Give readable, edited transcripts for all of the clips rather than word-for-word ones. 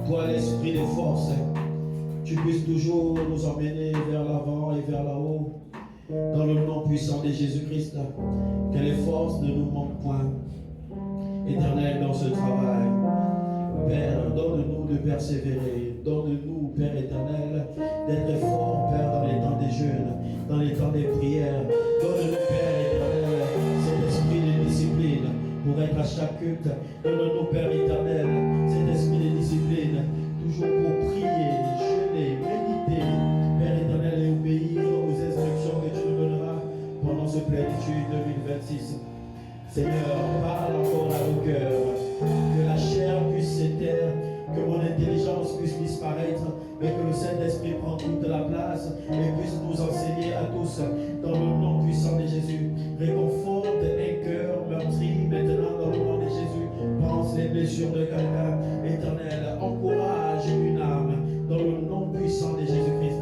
toi l'esprit de force, tu puisses toujours nous emmener vers l'avant et vers là-haut, dans le nom puissant de Jésus-Christ, que les forces ne nous manquent point. Éternel, dans ce travail, Père, donne-nous de persévérer, donne-nous, Père éternel, d'être fort, Père, dans les temps des jeûnes, dans les temps des prières. Donne-nous, Père éternel, cet esprit de discipline pour être à chaque culte. Donne-nous, Père éternel, cet esprit de discipline, toujours pour prier, jeûner, méditer, Père éternel, et obéir aux instructions que tu nous donneras pendant ce plénitude 2026. Seigneur, parle encore à nos cœurs, que la chair puisse s'éteindre, que mon intelligence puisse disparaître, mais que le Saint-Esprit prenne toute la place et puisse nous enseigner à tous, dans le nom puissant de Jésus. Réconforte un cœur meurtri maintenant dans le nom de Jésus. Pense les blessures de quelqu'un, éternel, encourage une âme dans le nom puissant de Jésus-Christ.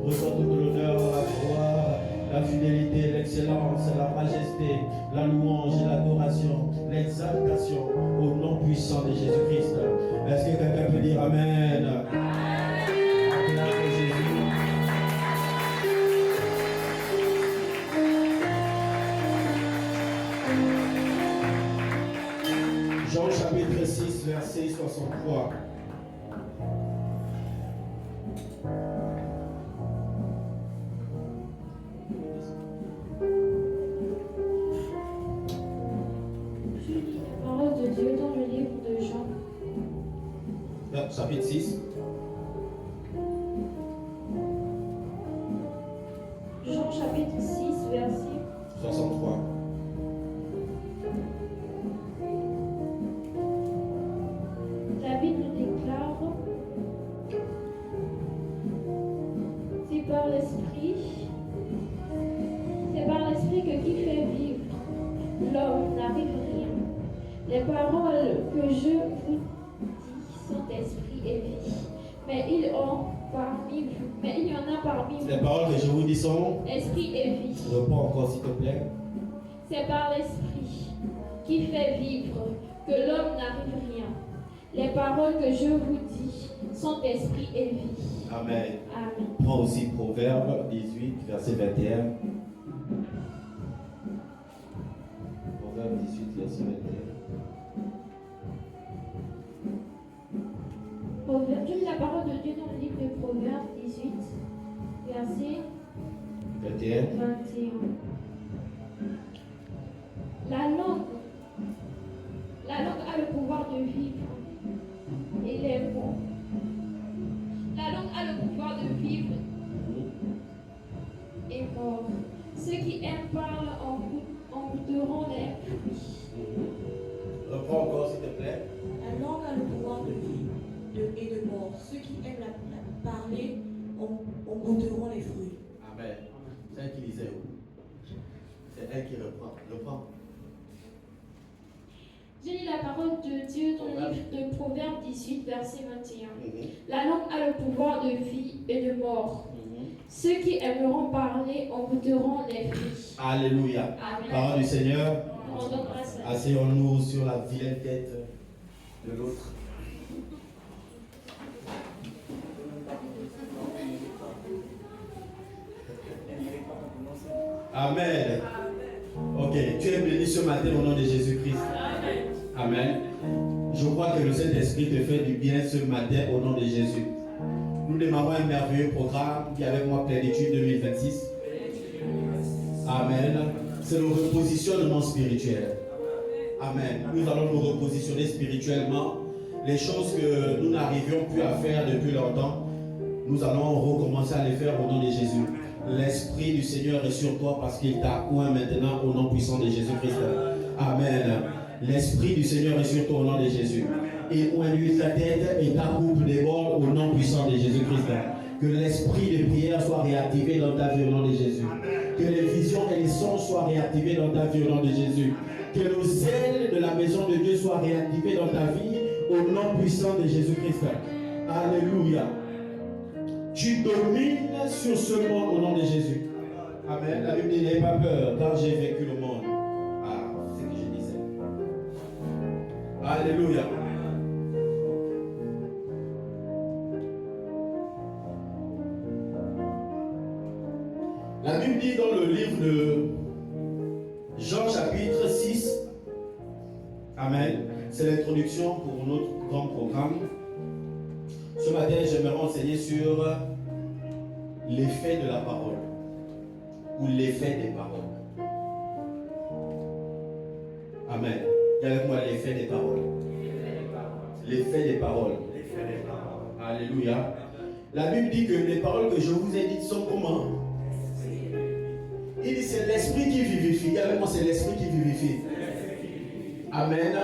Reçois tout l'honneur, la gloire, la fidélité, l'excellence, la majesté, la louange, l'adoration, l'exaltation au nom puissant de Jésus-Christ. Est-ce que quelqu'un peut dire Amen? Acclame Jésus. Jean chapitre 6, verset 63. Dieu dans le livre de Jean. Chapitre 6. Jean chapitre 6, verset 63. La Bible déclare: c'est par l'esprit que qui fait vivre l'homme n'arrive rien. Les paroles que je vous dis sont esprit et vie. Mais il y en a parmi vous. Les paroles que je vous dis sont esprit et vie. Reprends encore s'il te plaît. C'est par l'esprit qui fait vivre que l'homme n'arrive rien. Les paroles que je vous dis sont esprit et vie. Amen. Amen. Prends aussi Proverbe 18, verset 21. Proverbe 18, verset 21. Je lis la parole de Dieu dans le livre de Proverbes 18, verset 21. La langue a le pouvoir de vivre et les mots. La langue a le pouvoir de vivre et mort. Ceux qui aiment parlent en goûteront les fruits. Reprends encore s'il te plaît. La langue a le pouvoir de vie et de mort. Ceux qui aiment la parler en goûteront les fruits. Amen. C'est elle qui lisait. C'est elle qui reprend. Reprends. Je lis la parole de Dieu dans le livre de Proverbes 18, verset 21. La langue a le pouvoir de vie et de mort. Ceux qui aimeront parler en goûteront les fruits. Alléluia. Amen. Parole du Seigneur. Rendons grâce à Dieu. Asseyons-nous sur la vilaine tête de l'autre. Amen. Ok, tu es béni ce matin au nom de Jésus-Christ. Amen. Je crois que le Saint-Esprit te fait du bien ce matin au nom de Jésus. Nous démarrons un merveilleux programme qui est avec moi Plénitude 2026. Amen. C'est le repositionnement spirituel. Amen. Nous allons nous repositionner spirituellement. Les choses que nous n'arrivions plus à faire depuis longtemps, nous allons recommencer à les faire au nom de Jésus. L'Esprit du Seigneur est sur toi parce qu'il t'a oint maintenant au nom puissant de Jésus-Christ. Amen. L'Esprit du Seigneur est sur toi au nom de Jésus. Et oint-lui ta tête et ta coupe déborde au nom puissant de Jésus-Christ. Que l'esprit de prière soit réactivé dans ta vie au nom de Jésus. Que les visions et les sons soient réactivés dans ta vie au nom de Jésus. Que le zèle de la maison de Dieu soit réactivé dans ta vie au nom puissant de Jésus-Christ. Alléluia. Tu domines sur ce monde au nom de Jésus. Amen. La Bible dit, n'ayez pas peur, car j'ai vaincu le monde. Ah, c'est ce que je disais. Alléluia. dit dans le livre de Jean chapitre 6, Amen, c'est l'introduction pour notre grand programme. Ce matin, j'aimerais enseigner sur l'effet de la parole ou l'effet des paroles. Amen. Il y a avec moi l'effet des paroles. L'effet des paroles. Alléluia. La Bible dit que les paroles que je vous ai dites sont comment? Il dit c'est l'esprit qui vivifie. Il y a avec moi c'est l'esprit qui vivifie. Amen.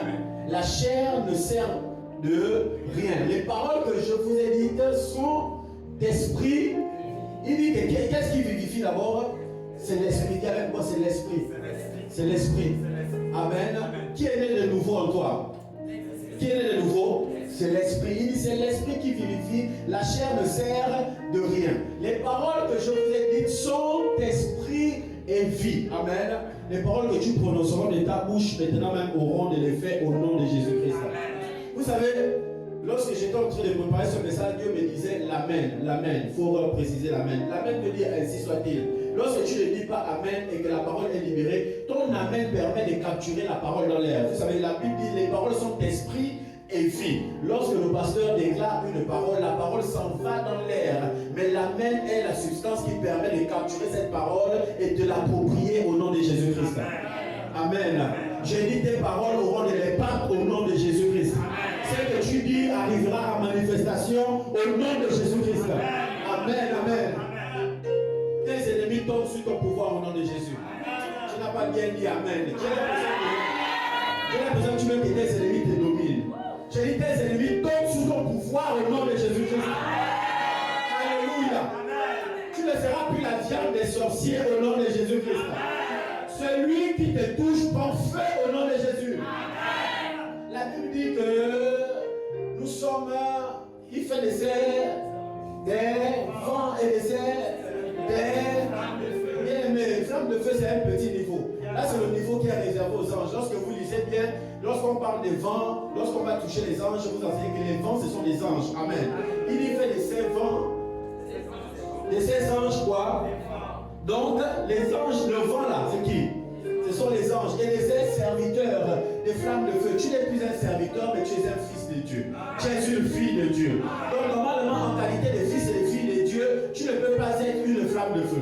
La chair ne sert de rien. Les paroles que je vous ai dites sont d'esprit. Il dit que qu'est-ce qui vivifie d'abord? C'est l'esprit. Il y a avec moi c'est l'esprit. C'est l'esprit. Amen. Qui est né de nouveau en toi? Qui est né de nouveau? C'est l'esprit. Il dit c'est l'esprit qui vivifie. La chair ne sert de rien. Les paroles que je vous ai dites sont esprit et vie. Amen. Les paroles que tu prononceras de ta bouche maintenant même auront de l'effet au nom de Jésus-Christ. Vous savez, lorsque j'étais en train de préparer ce message, Dieu me disait l'amen, l'amen. Il faut préciser l'amen. L'amen veut dire ainsi soit-il. Lorsque tu ne dis pas amen et que la parole est libérée, ton amen permet de capturer la parole dans l'air. Vous savez, la Bible dit les paroles sont esprit et vie. Lorsque le pasteur déclare une parole, la parole s'en va dans l'air. Mais l'amen est la substance qui permet de capturer cette parole et de l'approprier au nom de Jésus-Christ. Amen. J'ai dit tes paroles auront de l'impact au nom de Jésus-Christ. Ce que tu dis arrivera à manifestation au nom de Jésus-Christ. Amen, amen. Tes ennemis tombent sous ton pouvoir au nom de Jésus. Tu n'as pas bien dit amen. J'ai l'impression que tu veux que tes ennemis te dominent. J'ai dit tes ennemis tombent sous ton pouvoir au nom de Jésus-Christ. Alléluia. Tu ne seras plus la viande des sorciers au nom de Jésus-Christ. Celui qui te touche prend feu au nom de Jésus. La Bible dit que nous sommes, il fait des airs, des vents et des airs, des... Bien aimé, flamme de feu c'est un petit niveau. Là c'est le niveau qui est réservé aux anges. Lorsque vous lisez bien, lorsqu'on parle des vents, lorsqu'on va toucher les anges, je vous enseigne que les vents ce sont des anges. Amen. Il y fait de ces vents, de ces anges quoi? Donc les anges, le vent là, c'est qui? Ce sont les anges et les serviteurs des flammes de feu. Tu n'es plus un serviteur, mais tu es un fils de Dieu. Tu es une fille de Dieu. Donc normalement, en qualité de fils et de fille de Dieu, tu ne peux pas être une flamme de feu.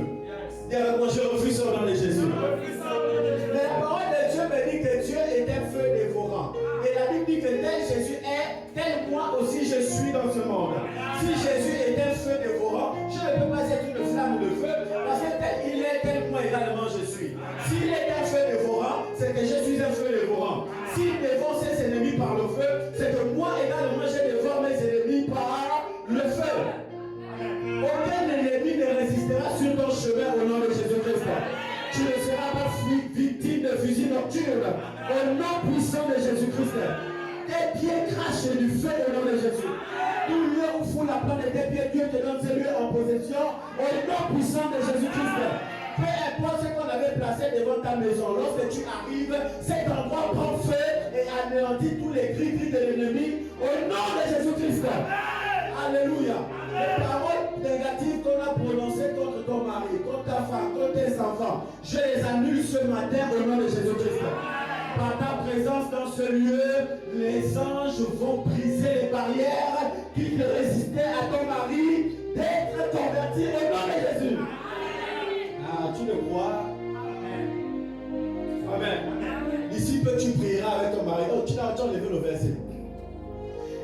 Dis avec moi, je refuse au nom de Jésus. Mais la parole de Dieu me dit que Dieu est un feu dévorant. Et la Bible dit que tel Jésus est, tel moi aussi je suis dans ce monde. Si Jésus est un feu dévorant, je ne peux pas être une flamme de feu, parce que tel il est, tel moi également je suis. S'il est un feu dévorant, c'est que je suis un feu dévorant. S'il dévore ses ennemis par le feu, c'est que moi également je dévore mes ennemis par le feu. Aucun ennemi ne résistera sur ton chemin au nom de Jésus-Christ. Tu ne seras pas victime de fusil nocturne au nom puissant de Jésus-Christ. Tes pieds crachent du feu au nom de Jésus. Tout lieu où fout la plante de tes pieds, Dieu te donne ce lieu en possession au nom puissant de Jésus-Christ. Peu importe ce qu'on avait placé devant ta maison, lorsque tu arrives, cet endroit prend feu et anéantit tous les cris de l'ennemi au nom de Jésus-Christ. Alléluia. Les paroles négatives qu'on a prononcées contre ton mari, contre ta femme, contre tes enfants, je les annule ce matin au nom de Jésus-Christ. Par ta présence dans ce lieu, les anges vont briser les barrières qui te résistaient à ton mari d'être converti au nom de Jésus. Ah, tu le crois? Amen. Ici, tu prieras avec ton mari. Oh, tu as enlevé le verset.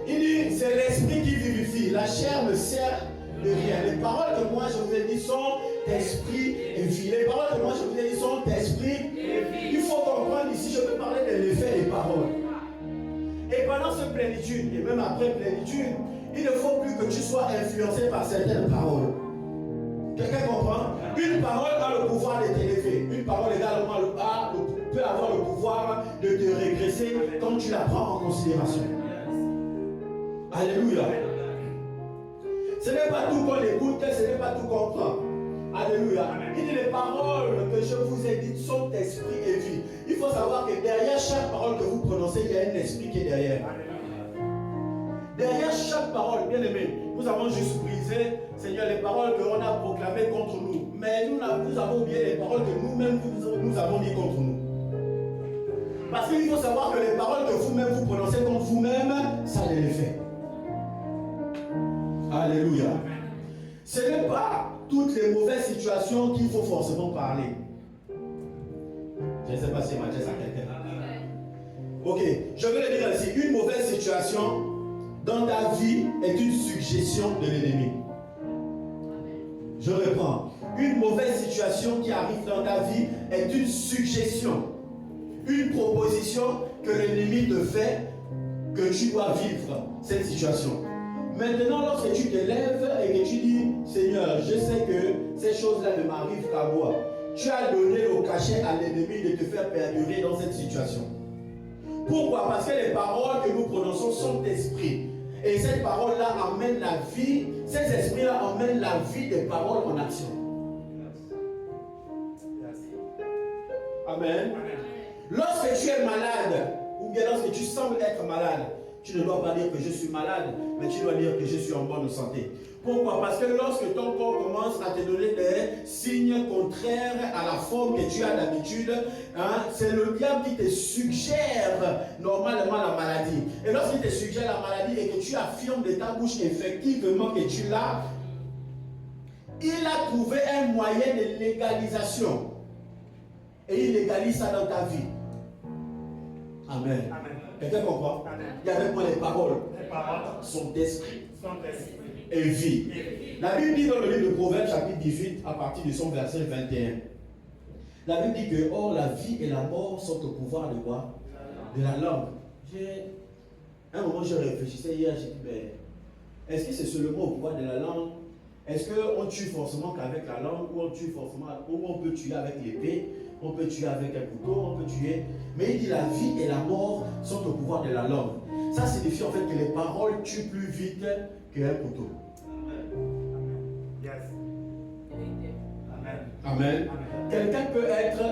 Il dit, c'est l'esprit qui vivifie. La chair ne sert de rien. Les paroles que moi je vous ai dit sont d'esprit et vie. Les paroles que moi je vous ai dit sont d'esprit et vie. Il faut comprendre ici, je peux parler de l'effet des paroles. Et pendant cette plénitude, et même après plénitude, il ne faut plus que tu sois influencé par certaines paroles. Quelqu'un comprend? Une parole a le pouvoir de t'élever. Une parole également peut avoir le pouvoir de te régresser quand tu la prends en considération. Alléluia. Ce n'est pas tout qu'on écoute, ce n'est pas tout qu'on prend. Alléluia. Il dit les paroles que je vous ai dites sont esprit et vie. Il faut savoir que derrière chaque parole que vous prononcez, il y a un esprit qui est derrière. Derrière chaque parole, bien aimé, nous avons juste brisé, Seigneur, les paroles qu'on a proclamées contre nous. Mais nous avons oublié les paroles que nous-mêmes nous avons dit contre nous. Parce qu'il faut savoir que les paroles que vous-même vous prononcez contre vous-même, ça les fait. Alléluia. Ce n'est pas toutes les mauvaises situations qu'il faut forcément parler. Je ne sais pas si Mathieu a quelqu'un. Ok, je vais le dire ici. Une mauvaise situation dans ta vie est une suggestion de l'ennemi. Je reprends. Une mauvaise situation qui arrive dans ta vie est une suggestion, une proposition que l'ennemi te fait que tu dois vivre cette situation. Maintenant, lorsque tu te lèves et que tu dis, Seigneur, je sais que ces choses-là ne m'arrivent qu'à moi, tu as donné le cachet à l'ennemi de te faire perdurer dans cette situation. Pourquoi? Parce que les paroles que nous prononçons sont esprits. Et cette parole-là amène la vie, ces esprits-là amènent la vie des paroles en action. Amen. Lorsque tu es malade, ou bien lorsque tu sembles être malade, tu ne dois pas dire que je suis malade, mais tu dois dire que je suis en bonne santé. Pourquoi? Parce que lorsque ton corps commence à te donner des signes contraires à la forme que tu as d'habitude, hein, c'est le diable qui te suggère normalement la maladie. Et lorsqu'il te suggère la maladie et que tu affirmes de ta bouche effectivement que tu l'as, il a trouvé un moyen de légalisation. Et il légalise ça dans ta vie. Amen. Amen. Quelqu'un comprend? Amen. Il y a avec moi les paroles. Les paroles sont d'esprit et vie. La Bible dit dans le livre de Proverbes chapitre 18 à partir de son verset 21. La Bible dit que or la vie et la mort sont au pouvoir de quoi? De la langue. Un moment je réfléchissais hier, j'ai dit mais est-ce que c'est seulement au pouvoir de la langue? Est-ce qu'on tue forcément qu'avec la langue ou on tue forcément ou on peut tuer avec l'épée? On peut tuer avec un couteau, on peut tuer. Mais il dit la vie et la mort sont au pouvoir de la langue. Ça signifie en fait que les paroles tuent plus vite qu'un couteau. Yes. Amen. Amen. Amen. Quelqu'un peut être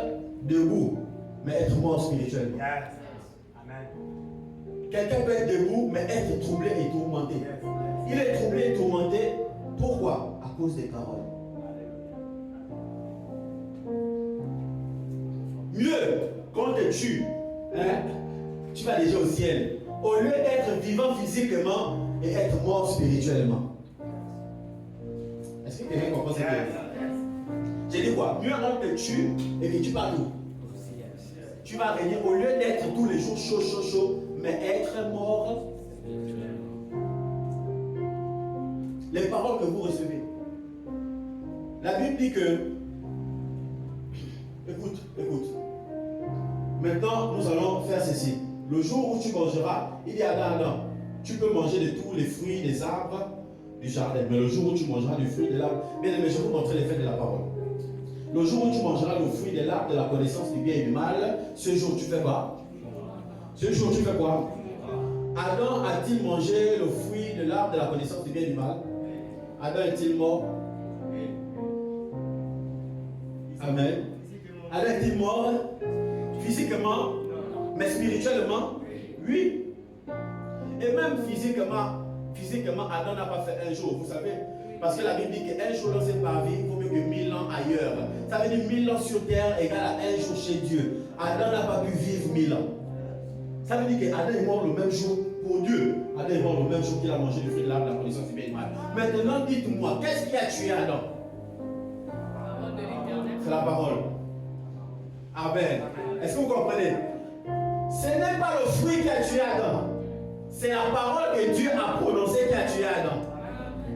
debout, mais être mort spirituellement. Yes. Amen. Quelqu'un peut être debout, mais être troublé et tourmenté. Yes. Il est troublé et tourmenté. Pourquoi? À cause des paroles. Mieux qu'on te tue, hein, tu vas déjà au ciel, au lieu d'être vivant physiquement et être mort spirituellement. Est-ce que quelqu'un comprend ce que je dis? J'ai dit quoi? Mieux on te tue et que tu vas où? Tu vas régner au lieu d'être tous les jours chaud, mais être mort. Les paroles que vous recevez. La Bible dit que écoute. Maintenant, nous allons faire ceci. Le jour où tu mangeras, il y a Adam. Tu peux manger de tous les fruits des arbres du jardin. Mais le jour où tu mangeras du fruit de l'arbre, bien aimé, je vais vous montrer l'effet de la parole. Le jour où tu mangeras le fruit de l'arbre de la connaissance du bien et du mal, ce jour tu fais quoi? Ce jour tu fais quoi? Adam a-t-il mangé le fruit de l'arbre de la connaissance du bien et du mal? Adam est-il mort? Amen. Adam est-il mort? Physiquement, mais spirituellement, oui. Et même physiquement, Adam n'a pas fait un jour, vous savez. Parce que la Bible dit qu'un jour dans cette vie vaut mieux que 1000 ans ailleurs. Ça veut dire 1000 ans sur terre égale à un jour chez Dieu. Adam n'a pas pu vivre 1000 ans. Ça veut dire qu'Adam est mort le même jour pour Dieu. Adam est mort le même jour qu'il a mangé le fruit de l'arbre de la connaissance du bien et du mal. Maintenant, dites-moi, qu'est-ce qui a tué Adam? C'est la parole. Amen. Est-ce que vous comprenez? Ce n'est pas le fruit qui a tué Adam. C'est la parole que Dieu a prononcée qui a tué Adam.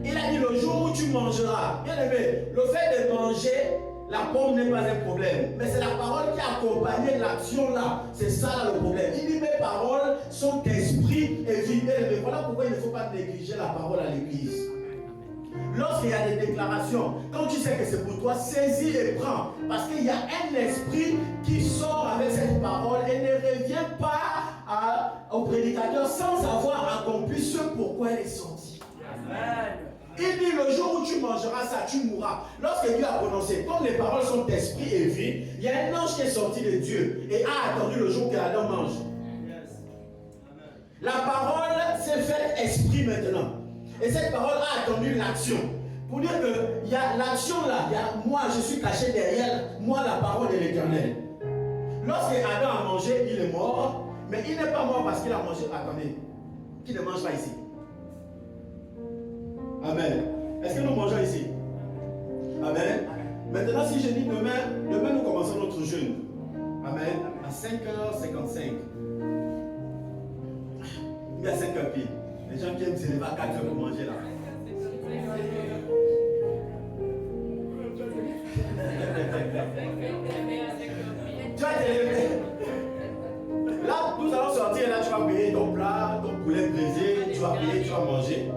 Il a dit le jour où tu mangeras. Bien aimé, le fait de manger la pomme n'est pas un problème. Mais c'est la parole qui a accompagné l'action là. C'est ça là, le problème. Il dit mes paroles sont esprit et vie. Mais voilà pourquoi il ne faut pas négliger la parole à l'église. Lorsqu'il y a des déclarations, quand tu sais que c'est pour toi, saisis et prends. Parce qu'il y a un esprit qui sort avec cette parole et ne revient pas au prédicateur sans avoir accompli ce pourquoi elle est sortie. Amen. Il dit le jour où tu mangeras ça, tu mourras. Lorsque Dieu a prononcé, comme les paroles sont esprit et vie, il y a un ange qui est sorti de Dieu et a attendu le jour que Adam mange. Yes. La parole s'est faite esprit maintenant. Et cette parole a attendu l'action. Pour dire qu'il y a l'action là, il y a moi, je suis caché derrière, moi, la parole de l'Éternel. Lorsque Adam a mangé, il est mort, mais il n'est pas mort parce qu'il a mangé. Attendez, qui ne mange pas ici? Amen. Est-ce que nous mangeons ici? Amen. Maintenant, si je dis demain nous commençons notre jeûne. Amen. À 5h55. Il y a 5h pile. Les gens qui aiment se lever à 4h pour manger là. Tu vas te lever. Là, nous allons sortir, là tu vas payer ton plat, ton poulet brisé, tu vas payer, tu vas manger.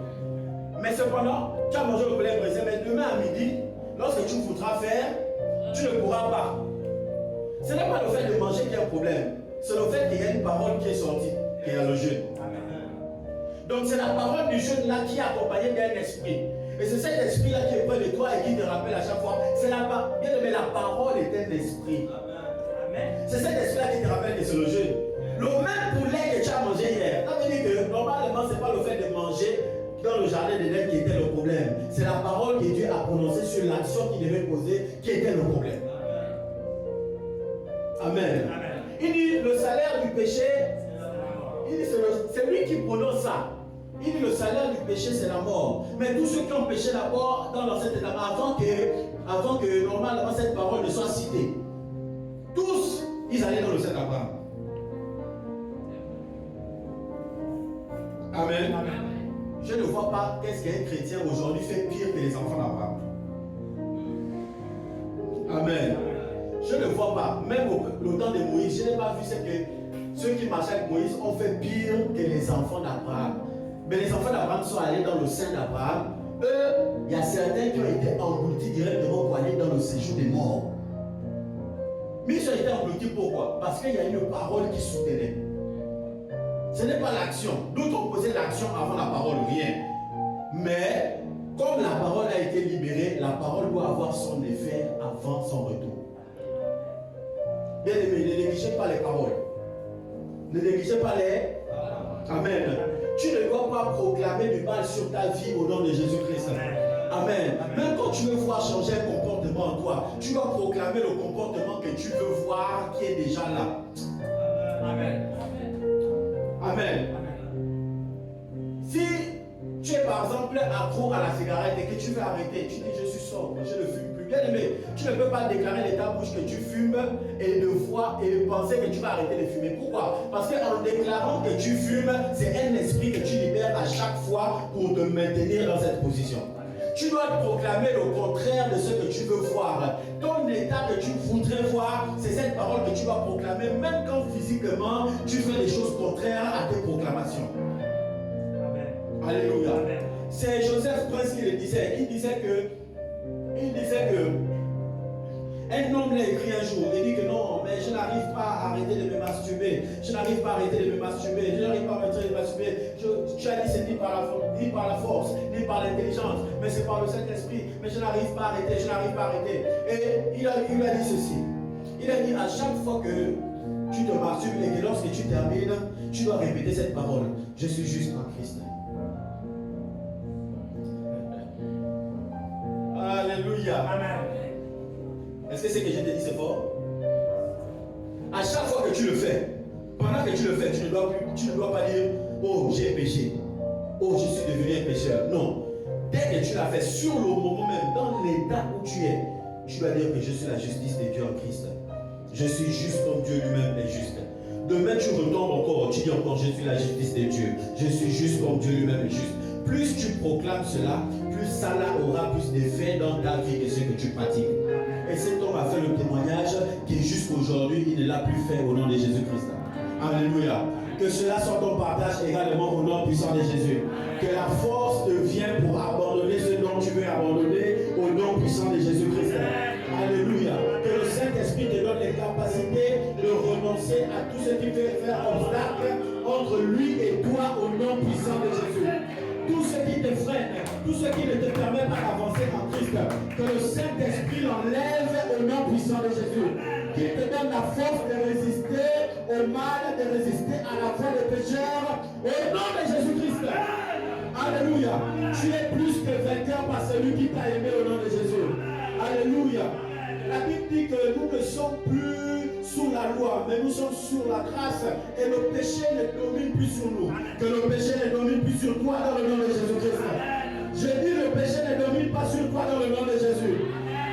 Mais cependant, tu as mangé le poulet brisé, mais demain à midi, lorsque tu voudras faire, tu ne pourras pas. Ce n'est pas le fait de manger qui est un problème, c'est le fait qu'il y a une parole qui est sortie, qui est le jeûne. Donc c'est la parole du jeûne là qui est accompagnée d'un esprit. Et c'est cet esprit-là qui est près de toi et qui te rappelle à chaque fois. C'est la parole est un esprit. C'est cet esprit-là qui te rappelle que c'est le jeûne. Le même poulet que tu as mangé hier, ça veut dire que normalement, ce n'est pas le fait de manger dans le jardin d'Éden qui était le problème. C'est la parole que Dieu a prononcée sur l'action qu'il devait poser qui était le problème. Amen. Il dit le salaire du péché, il dit c'est lui qui prononce ça. Il dit le salaire du péché c'est la mort. Mais tous ceux qui ont péché d'abord dans l'Ancien Testament, avant que normalement cette parole ne soit citée, tous ils allaient dans le sein d'Abraham. Amen. Je ne vois pas qu'est-ce qu'un chrétien aujourd'hui fait pire que les enfants d'Abraham. Amen. Je ne vois pas. Même au temps de Moïse, je n'ai pas vu ce que ceux qui marchaient avec Moïse ont fait pire que les enfants d'Abraham. Mais les enfants d'Abraham sont allés dans le sein d'Abraham. Eux, il y a certains qui ont été engloutis directement pour aller dans le séjour des morts. Mais ils ont été engloutis pourquoi? Parce qu'il y a une parole qui soutenait. Ce n'est pas l'action. D'autres ont posé l'action avant la parole, rien. Mais, comme la parole a été libérée, la parole doit avoir son effet avant son retour. Bien aimé, ne négligez pas les paroles. Ne négligez pas les... Amen. Tu ne dois pas proclamer du mal sur ta vie au nom de Jésus-Christ. Amen. Même quand tu veux voir changer un comportement en toi, tu dois proclamer le comportement que tu veux voir qui est déjà là. Amen. Amen. Si tu es par exemple accro à la cigarette et que tu veux arrêter, tu dis je suis sobre, je ne fume plus. Bien aimé, tu ne peux pas déclarer de ta bouche que tu fumes et de voir et de penser que tu vas arrêter de fumer. Pourquoi? Parce qu'en déclarant que tu fumes, c'est un esprit que tu libères à chaque fois pour te maintenir dans cette position. Tu dois proclamer le contraire de ce que tu veux voir. Ton état que tu voudrais voir, c'est cette parole que tu vas proclamer, même quand physiquement tu fais des choses contraires à tes proclamations. Amen. Alléluia. Amen. C'est Joseph Prince qui le disait. Il disait que un homme l'a écrit un jour, il dit que non, mais je n'arrive pas à arrêter de me masturber, je n'arrive pas à arrêter de me masturber, je n'arrive pas à arrêter de me masturber. Tu as dit c'est ni par la force, ni par l'intelligence, mais c'est par le Saint-Esprit, mais je n'arrive pas à arrêter, je n'arrive pas à arrêter. Et il a dit ceci, il a dit à chaque fois que tu te masturbes et que lorsque tu termines, tu dois répéter cette parole, je suis juste en Christ. Alléluia. Amen. Est-ce que ce que je te dis c'est fort? À chaque fois que tu le fais, pendant que tu le fais, tu ne dois pas dire oh j'ai péché, oh je suis devenu un pécheur. Non. Dès que tu l'as fait, sur le moment même, dans l'état où tu es, tu dois dire que je suis la justice de Dieu en Christ. Je suis juste comme Dieu lui-même est juste. Demain tu retombes encore, tu dis encore je suis la justice de Dieu. Je suis juste comme Dieu lui-même est juste. Plus tu proclames cela, plus ça aura plus d'effet dans ta vie que ce que tu pratiques. Et cet homme a fait le témoignage qui jusqu'aujourd'hui il ne l'a plus fait au nom de Jésus-Christ. Alléluia. Que cela soit ton partage également au nom puissant de Jésus. Que la force te vienne pour abandonner ce dont tu veux abandonner au nom puissant de Jésus-Christ. Alléluia. Que le Saint-Esprit te donne les capacités de renoncer à tout ce qui peut faire obstacle entre lui et toi au nom puissant de Jésus. Tout ce qui te freine, tout ce qui ne te permet pas d'avancer en Christ, que le Saint-Esprit l'enlève au nom puissant de Jésus. Qu'il te donne la force de résister au mal, de résister à la foi des pécheurs, au nom de Jésus-Christ. Alléluia. Tu es plus que vainqueur par celui qui t'a aimé au nom de Jésus. Alléluia. La Bible dit que nous ne sommes plus sous la loi, mais nous sommes sous la grâce et le péché ne domine plus sur nous. Que le péché ne domine plus sur toi dans le nom de Jésus-Christ. Je dis le péché ne domine pas sur toi dans le nom de Jésus.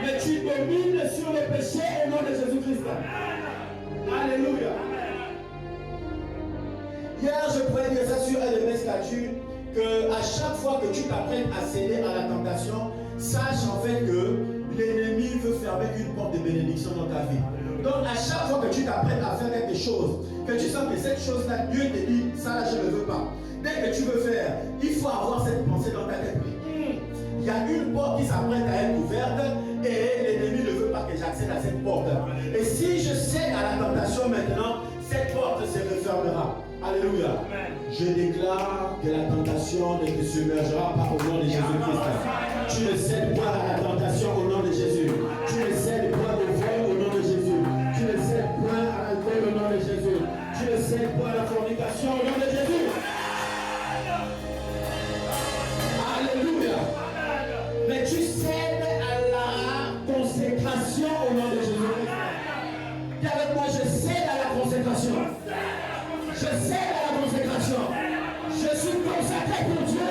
Mais tu domines sur le péché au nom de Jésus-Christ. Alléluia. Hier, je pouvais dire ça sur un de mes statuts, que à chaque fois que tu t'apprêtes à céder à la tentation, sache en fait que l'ennemi veut fermer une porte de bénédiction dans ta vie. Donc à chaque fois que tu t'apprêtes à faire quelque chose, que tu sens que cette chose-là, Dieu te dit, ça là je ne veux pas. Dès que tu veux faire, il faut avoir cette pensée dans ta tête. Il y a une porte qui s'apprête à être ouverte et l'ennemi ne veut pas que j'accède à cette porte. Et si je cède à la tentation maintenant, cette porte se refermera. Alléluia. Je déclare que la tentation ne te submergera pas au nom de Jésus-Christ. Tu ne cèdes pas à la tentation au nom de Jésus. Tu ne cèdes pas au vol au nom de Jésus. Tu ne cèdes pas à l'alcool au nom de Jésus. Tu ne cèdes pas à la fornication au nom de Jésus. Alléluia. Mais tu cèdes à la consécration au nom de Jésus-Christ. Dis avec moi, je cède à la consécration. Je cède à la consécration. Je suis consacré pour Dieu.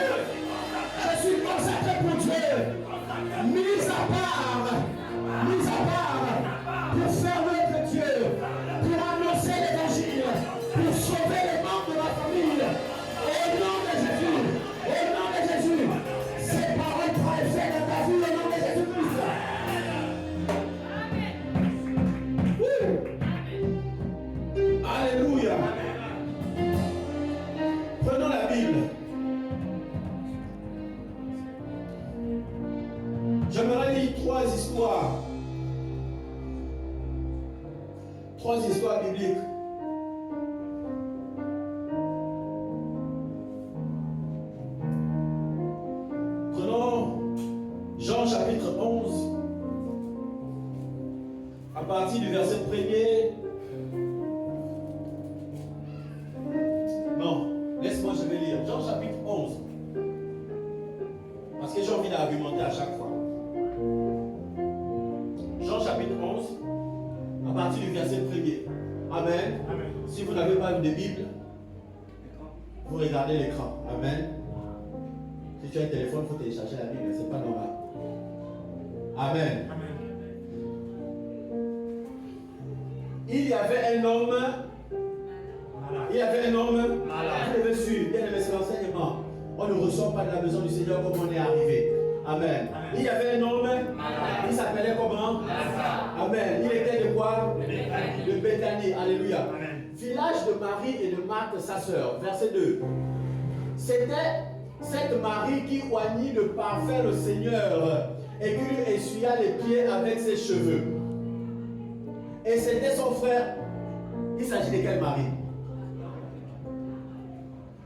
Je suis consacré pour Dieu. Mis à part pour faire notre Dieu, pour annoncer l'évangile, pour sauver les membres de la famille. Au nom de Jésus, au nom de Jésus, ces paroles prennent effet dans ta vie au nom de Jésus-Christ. Alléluia. Prenons la Bible. J'aimerais lire trois histoires. Trois histoires bibliques. Prenons Jean chapitre 11. À partir du verset 1er. Non, laisse-moi, je vais lire. Jean chapitre 11. Parce que j'ai envie d'argumenter à chaque fois. Jean chapitre 11, à partir du verset 1er. Amen. Amen. Si vous n'avez pas de Bible, vous regardez l'écran. Amen. Si tu as un téléphone, il faut télécharger la Bible. Ce n'est pas normal. Amen. Amen. Il y avait un homme. Il y avait un homme. Vous devez suivre. Bien aimé, c'est l'enseignement. On ne ressort pas de la maison du Seigneur comme on est arrivé. Amen. Il y avait un homme. Il s'appelait comment? Amen. Il était de quoi? De Béthanie. Alléluia. Amen. Village de Marie et de Marthe, sa sœur. Verset 2. C'était cette Marie qui oignit de parfum le Seigneur et qui lui essuya les pieds avec ses cheveux. Et c'était son frère. Il s'agit de quelle Marie?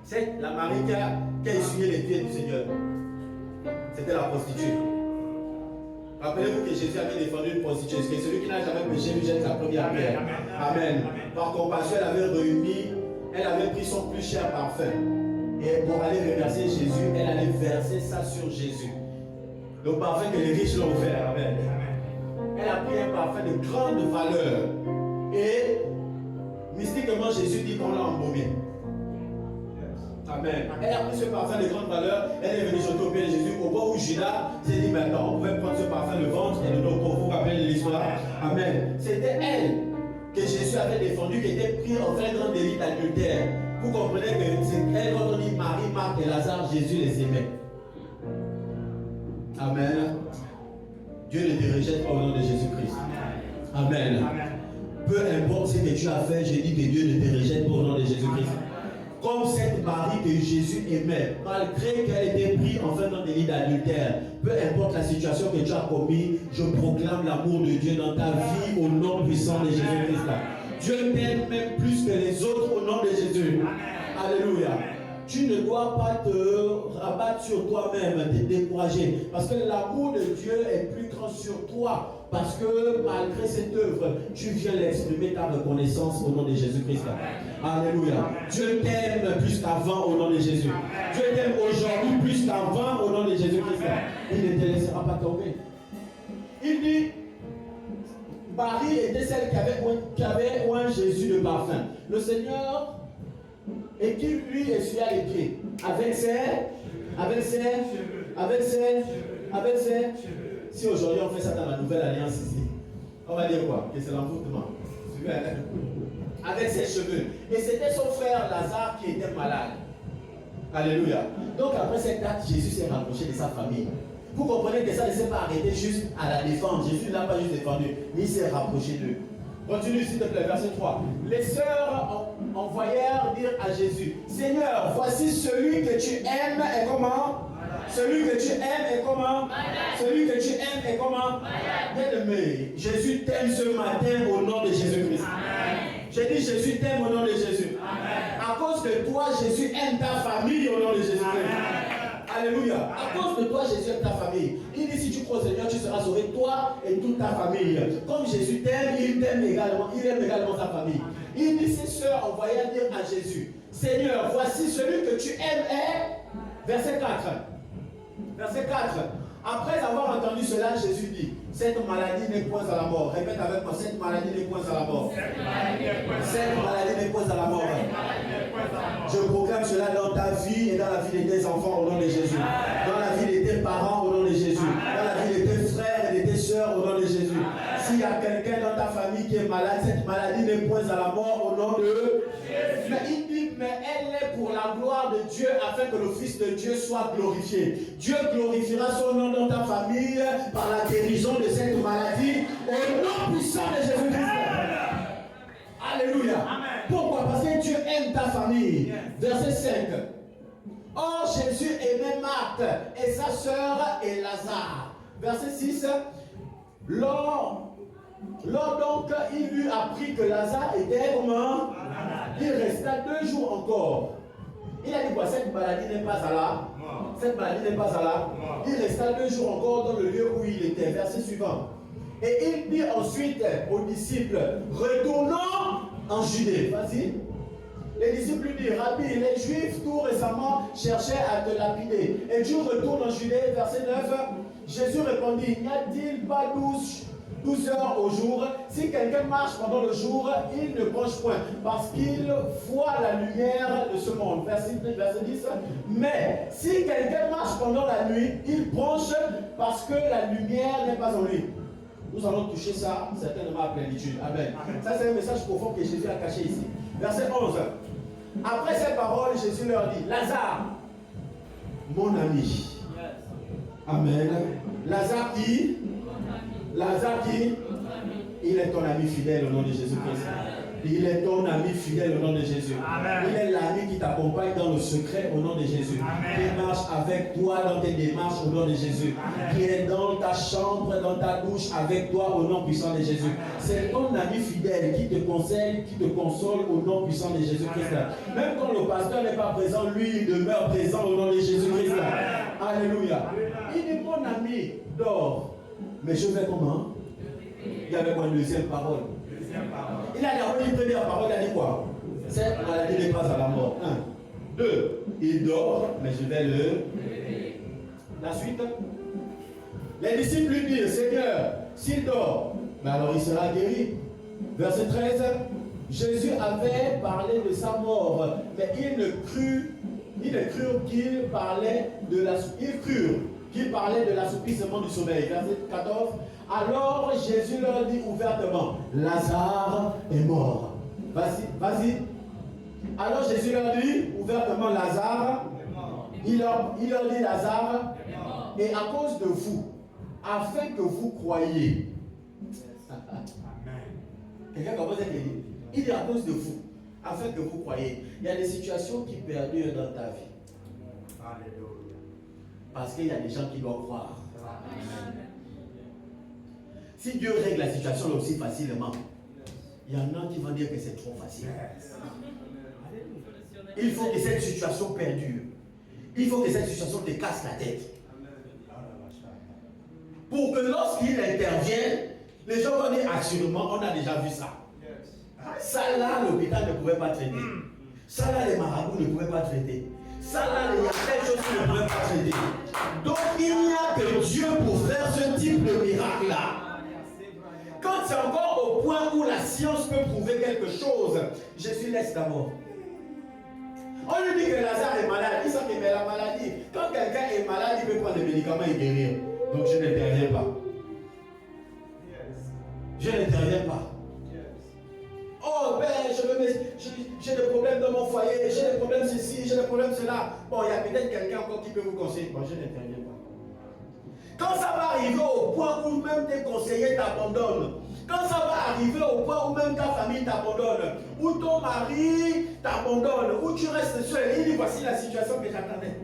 C'est la Marie qui a essuyé les pieds du Seigneur. C'était la prostituée. Rappelez-vous que Jésus avait défendu une prostituée. Que celui qui n'a jamais péché lui jette sa première pierre. Amen. Par compassion, elle avait pris son plus cher parfum. Et pour aller remercier Jésus, elle allait verser ça sur Jésus. Le parfum que les riches l'ont offert. Amen. Elle a pris un parfum de grande valeur. Et mystiquement, Jésus dit qu'on l'a embaumé. Amen. Elle a pris ce parfum de grande valeur, elle est venue jeter au pied de Jésus, au point où Judas s'est dit maintenant, on pouvait prendre ce parfum, le vendre et le donner. Pour vous rappeler l'histoire. Amen. C'était elle que Jésus avait défendu, qui était pris en plein grand délit d'adultère. Vous comprenez que c'est elle, quand on dit Marie, Marthe et Lazare, Jésus les aimait. Amen. Dieu ne te rejette pas au nom de Jésus-Christ. Amen. Amen. Peu importe ce que tu as fait, je dis que Dieu ne te rejette pas au nom de Jésus-Christ. Comme cette Marie que Jésus aimait, malgré qu'elle était prise en faisant des lits d'adultère, peu importe la situation que tu as commise, je proclame l'amour de Dieu dans ta vie au nom puissant de Jésus-Christ. Dieu t'aime même plus que les autres au nom de Jésus. Alléluia. Tu ne dois pas te rabattre sur toi-même, te décourager, parce que l'amour de Dieu est plus grand sur toi Parce que malgré cette œuvre, tu viens l'exprimer ta reconnaissance au nom de Jésus-Christ. Alléluia. Dieu t'aime plus qu'avant au nom de Jésus. Dieu t'aime aujourd'hui plus qu'avant au nom de Jésus-Christ. Il ne te laissera pas tomber. Il dit, Marie était celle qui avait oint Jésus de parfum. Le Seigneur, et qui lui essuya les pieds avec ses. Si aujourd'hui on fait ça dans la nouvelle alliance ici, on va dire quoi? Que c'est l'envoûtement. Avec ses cheveux. Et c'était son frère Lazare qui était malade. Alléluia. Donc après cette date, Jésus s'est rapproché de sa famille. Vous comprenez que ça ne s'est pas arrêté juste à la défendre. Jésus ne l'a pas juste défendu, mais il s'est rapproché d'eux. Continue s'il te plaît, verset 3. Les sœurs envoyèrent dire à Jésus, Seigneur, voici celui que tu aimes est comment? Celui que tu aimes est comment? Celui que tu aimes est comment? Bien-aimé, Jésus t'aime ce matin au nom de Jésus-Christ. J'ai dit Jésus t'aime au nom de Jésus. À cause de toi, Jésus aime ta famille au nom de Jésus-Christ. Alléluia. À cause de toi, Jésus aime ta famille. Il dit si tu crois au Seigneur, tu seras sauvé, toi et toute ta famille. Comme Jésus t'aime, il t'aime également. Il aime également ta famille. Il dit ses sœurs envoyèrent dire à Jésus, Seigneur, voici celui que tu aimes est. Verset 4. Verset 4. Après avoir entendu cela, Jésus dit, cette maladie n'est point à la mort. Répète avec moi, cette maladie n'est point à la mort. Cette maladie n'est point à la mort. Je proclame cela dans ta vie et dans la vie de tes enfants au nom de Jésus. Dans la vie de tes parents au nom de Jésus. Dans la vie de tes frères et de tes sœurs au nom de Jésus. S'il y a quelqu'un dans ta famille qui est malade, cette maladie n'est point à la mort au nom de Jésus. Mais il dit, mais elle est pour la gloire de Dieu afin que le Fils de Dieu soit glorifié. Dieu glorifiera son nom dans ta famille par la guérison de cette maladie au nom puissant de Jésus-Christ. Alléluia. Amen. Pourquoi? Parce que Dieu aime ta famille. Verset 5. Or Jésus aimait Marthe et sa sœur et Lazare. Verset 6. Lors donc il eut appris que Lazare était comment? Il resta 2 jours encore. Il a dit quoi? Cette maladie n'est pas à là. Cette maladie n'est pas à là. Il resta 2 jours encore dans le lieu où il était. Verset suivant. Et il dit ensuite aux disciples, retournons en Judée. Vas-y. Les disciples lui disent, Rabbi, les Juifs tout récemment cherchaient à te lapider. Et tu retournes en Judée. Verset 9. Jésus répondit, n'y a-t-il pas 12 heures au jour? Si quelqu'un marche pendant le jour, il ne penche point, parce qu'il voit la lumière de ce monde. Verset 10. Mais si quelqu'un marche pendant la nuit, il penche parce que la lumière n'est pas en lui. Nous allons toucher ça certainement à plénitude. Amen. Ça, c'est un message profond que Jésus a caché ici. Verset 11. Après ces paroles, Jésus leur dit, Lazare, mon ami. Amen. Lazare qui? Lazare qui? Il est ton ami fidèle au nom de Jésus-Christ. Il est ton ami fidèle au nom de Jésus. Amen. Il est l'ami qui t'accompagne dans le secret au nom de Jésus. Amen. Qui marche avec toi dans tes démarches au nom de Jésus. Amen. Qui est dans ta chambre, dans ta douche avec toi au nom puissant de Jésus. C'est ton ami fidèle qui te conseille, qui te console au nom puissant de Jésus-Christ. Même quand le pasteur n'est pas présent, lui il demeure présent au nom de Jésus-Christ. Alléluia. Il dit mon ami dort. Mais je vais comment? Il y avait quoi une deuxième parole? Il a dit une première parole, il a dit quoi? Cette maladie n'est pas à la mort. 1. 2. Il dort, mais je vais le... La suite. Les disciples lui disent, Seigneur, s'il dort, ben alors il sera guéri. Verset 13. Jésus avait parlé de sa mort, mais ils crurent qu'il parlait de la... Ils crurent qu'il parlait de l'assouplissement du sommeil. Verset 14. Alors Jésus leur dit ouvertement, Lazare est mort. Vas-y. Alors Jésus leur dit ouvertement, Lazare est mort. Il leur dit, Lazare est à cause de vous, afin que vous croyiez. Quelqu'un commence à dire, il est à cause de vous, afin que vous croyiez. Il y a des situations qui perdurent dans ta vie. Alléluia. Parce qu'il y a des gens qui doivent croire. Amen. Si Dieu règle la situation aussi facilement, il y en a qui vont dire que c'est trop facile. Il faut que cette situation perdure. Il faut que cette situation te casse la tête. Pour que lorsqu'il intervient, Les gens vont dire assurément, on a déjà vu ça. Ça là, l'hôpital ne pouvait pas traiter. Ça là, les marabouts ne pouvaient pas traiter. Ça là, il y a quelque chose qui ne pouvait pas traiter. Donc il n'y a que Dieu pour faire ce type de miracle-là. Quand c'est encore au point où la science peut prouver quelque chose, Jésus laisse d'abord. On lui dit que Lazare est malade, il sait que la maladie. Quand quelqu'un est malade, il peut prendre des médicaments et guérir. Donc je n'interviens pas. Je n'interviens pas. Oh ben, j'ai des problèmes dans mon foyer, j'ai des problèmes ceci, j'ai des problèmes cela. Bon, il y a peut-être quelqu'un encore qui peut vous conseiller. Bon, je n'interviens pas. Quand ça va arriver au point où même tes conseillers t'abandonnent, quand ça va arriver au point où même ta famille t'abandonne, où ton mari t'abandonne, où tu restes seul, il dit voici la situation que j'attendais.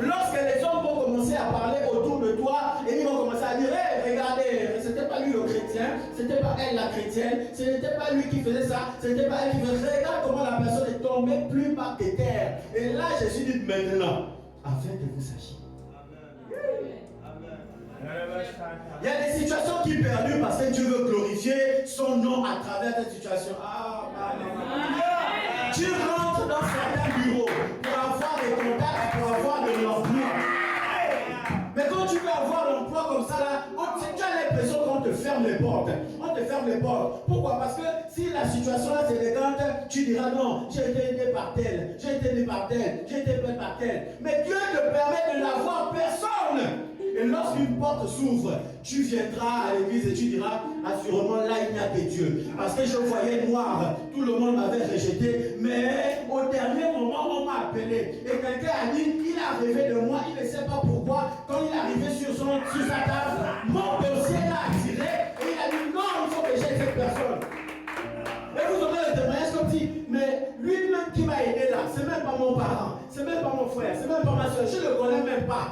Lorsque les hommes vont commencer à parler autour de toi, et ils vont commencer à dire hey, regardez, c'était pas lui le chrétien, c'était pas elle la chrétienne, ce n'était pas lui qui faisait ça, ce n'était pas elle qui faisait. Regarde comment la personne est tombée plus bas que terre. Et là, Jésus dit maintenant, afin que vous sachiez. Il y a des situations qui perdurent parce que Dieu veut glorifier son nom à travers cette situation. Tu rentres dans certains bureaux pour avoir des contacts, pour avoir de l'emploi. Mais quand tu veux avoir l'emploi comme ça, là, tu as l'impression qu'on te ferme les portes. On te ferme les portes. Pourquoi? Parce que si la situation là c'est élégante, tu diras non, j'ai été aidé par tel, j'ai été aidé par tel, j'ai été aidé par tel. Mais Dieu te permet de n'avoir personne. Et lorsqu'une porte s'ouvre, tu viendras à l'église et tu diras, assurément là il n'y a que Dieu. Parce que je voyais noir, tout le monde m'avait rejeté, mais au dernier moment on m'a appelé. Et quelqu'un a dit, il a rêvé de moi, il ne sait pas pourquoi. Quand il est arrivé sur sa table, mon dossier l'a attiré et il a dit, non, il faut que j'aide cette personne. Et vous aurez le témoignage comme dit, mais lui-même qui m'a aidé là, c'est même pas mon parent, c'est même pas mon frère, c'est même pas ma soeur, je ne le connais même pas.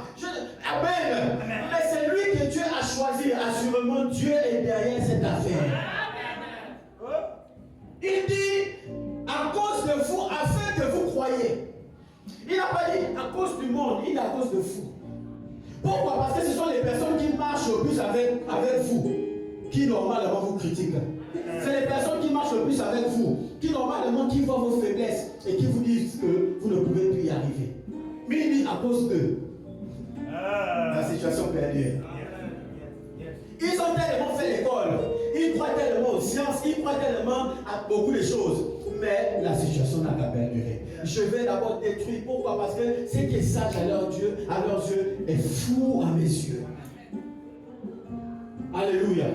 Amen. Mais c'est lui que Dieu a choisi. Assurément, Dieu est derrière cette affaire. Amen. Il dit, à cause de vous, afin que vous croyez. Il n'a pas dit à cause du monde, il dit à cause de vous. Pourquoi? Parce que ce sont les personnes qui marchent le plus avec vous qui normalement vous critiquent. C'est les personnes qui marchent le plus avec vous, qui normalement qui voient vos faiblesses et qui vous disent que vous ne pouvez plus y arriver. Mais il dit à cause d'eux. La situation perdure. Ils ont tellement fait l'école, ils croient tellement aux sciences, ils croient tellement à beaucoup de choses. Mais la situation n'a qu'à perdurer. Je vais d'abord détruire. Pourquoi? Parce que ce qui est sage à leurs yeux est fou à mes yeux. Alléluia.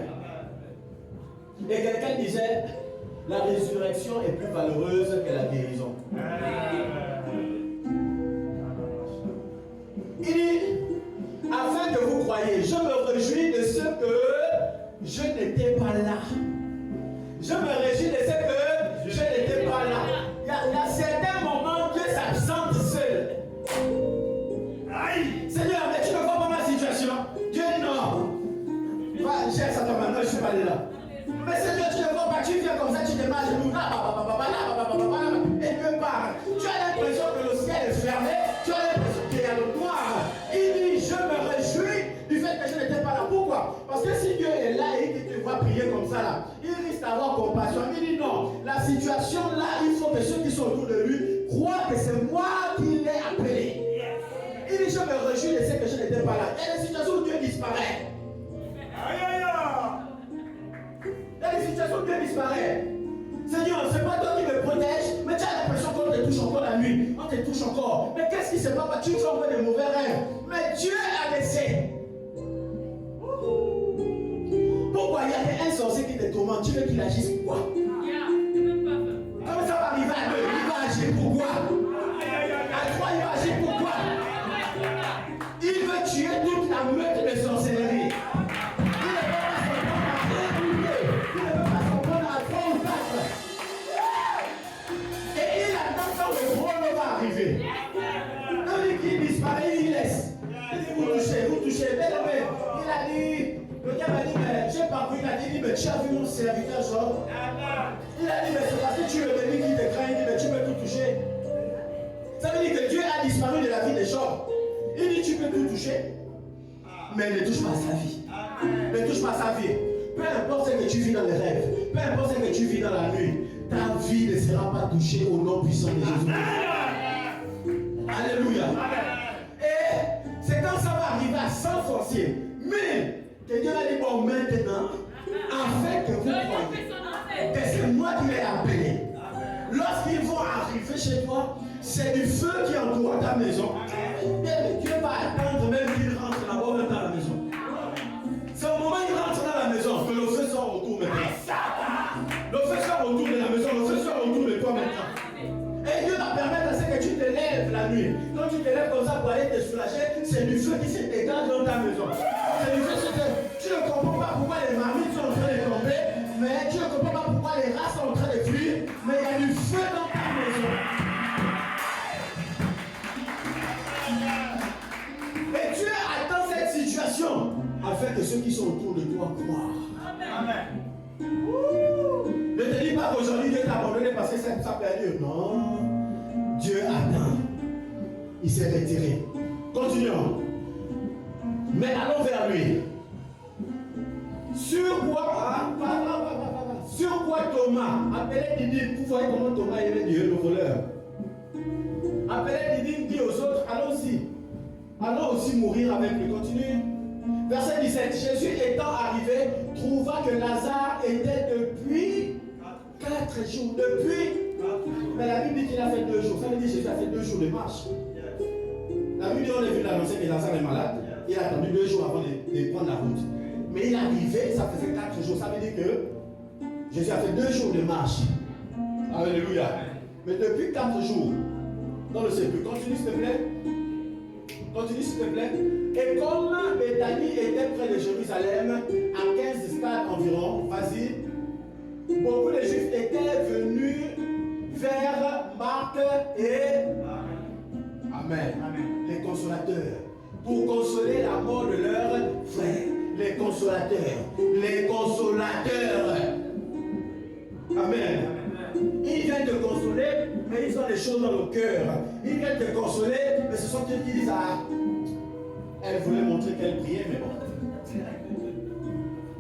Et quelqu'un disait, la résurrection est plus valeureuse que la guérison. Il dit, afin que vous croyiez, je me réjouis de ce que je n'étais pas là. Je me réjouis de ce que je n'étais pas là. Il y a certains moments Dieu s'absente seul. Aïe! Seigneur, mais tu ne vois pas ma situation? Dieu dit non. Va, cherche ça maintenant, je ne suis pas allé là. Mais Seigneur, tu ne vois pas, tu viens comme ça, tu démarres genoux là, et Dieu parle. Tu as l'impression que le ciel est fermé, tu as l'impression qu'il y a le noir. Il dit, je me réjouis du fait que je n'étais pas là. Pourquoi? Parce que si Dieu est là et qu'il te voit prier comme ça là, il risque d'avoir compassion. Il dit non, la situation là, il faut que ceux qui sont autour de lui croient que c'est moi qui l'ai appelé. Il dit, je me réjouis de ce que je n'étais pas là. Il y a des situations où Dieu disparaît. Aïe aïe aïe. Il y a des situations où Dieu disparaît. Seigneur, c'est pas toi qui me protège, mais tu as l'impression qu'on te touche encore la nuit. On te touche encore. Mais qu'est-ce qui se passe? Tu fais encore des mauvais rêves. Mais Dieu a laissé. Pourquoi il y a un sorcier qui te tourmente? Tu veux qu'il agisse pourquoi? Comment ça va arriver à 2? Il va agir pourquoi? À 3, il va agir pourquoi? Il veut tuer toute la meute de sorcellerie. Arriver. Quand il disparaît, il laisse. Il dit, vous touchez. Mais non, mais il a dit, le gars m'a dit, mais j'ai pas vu, il a dit, mais tu as vu mon serviteur Job? Il a dit, mais c'est parce que tu es venu qui te craint, il dit, mais tu peux tout toucher. Ça veut dire que Dieu a disparu de la vie de Job. Il dit, tu peux tout toucher, mais ne touche pas sa vie. Ne touche pas sa vie. peu importe ce que tu vis dans les rêves, peu importe ce que tu vis dans la nuit, ta vie ne sera pas touchée au nom puissant de Jésus. Alléluia. Et c'est quand ça va arriver à 100 sorciers. Mais que Dieu a dit bon maintenant, afin que vous croyez que c'est moi qui l'ai appelé. Lorsqu'ils vont arriver chez toi, c'est du feu qui entoure ta maison. Et Dieu va attendre même qu'ils rentrent là-bas même dans la maison. C'est au moment où ils rentrent dans la maison que le feu sort autour maintenant. Le feu sort autour de la maison, le feu sort autour de toi maintenant. Et Dieu va permettre à ce que tu te lèves la nuit. Quand tu te lèves comme ça pour aller te soulager, c'est du feu qui se dégage dans ta maison. C'est du feu tu ne comprends pas pourquoi les marmites sont en train de tomber, mais tu ne comprends pas pourquoi les rats sont en train de fuir, mais il y a du feu dans ta maison. Et Dieu attend cette situation afin que ceux qui sont autour de toi croient. Amen. Ne te dis pas qu'aujourd'hui Dieu t'a abandonné parce que ça a perdu. Non. Dieu attend. Il s'est retiré. Continuons. Mais allons vers lui. Sur quoi Thomas, appelé Didyme, vous voyez comment Thomas aimait Dieu, le voleur. Appelé Didyme dit aux autres, allons aussi mourir avec lui. Continue. Verset 17. Jésus étant arrivé, trouva que Lazare était depuis 4 jours. Mais la Bible dit qu'il a fait 2 jours. Ça veut dire que Jésus a fait 2 jours de marche. La Bible dit on est venu l'annoncer que Lazare est malade. Il a attendu 2 jours avant de prendre la route. Mais il est arrivé, ça faisait 4 jours. Ça veut dire que Jésus a fait 2 jours de marche. Alléluia. Mais depuis 4 jours, dans le sépulcre, continue s'il te plaît. Continue s'il te plaît. Et comme Béthanie était près de Jérusalem, à 15 stades environ, vas-y, beaucoup de Juifs étaient venus vers Marc et Amen. Les consolateurs, pour consoler la mort de leurs frères. Les consolateurs. Amen. Ils viennent te consoler, mais ils ont des choses dans le cœur. Ils viennent te consoler, mais ce sont eux qui disent elle voulait montrer qu'elle priait, mais bon.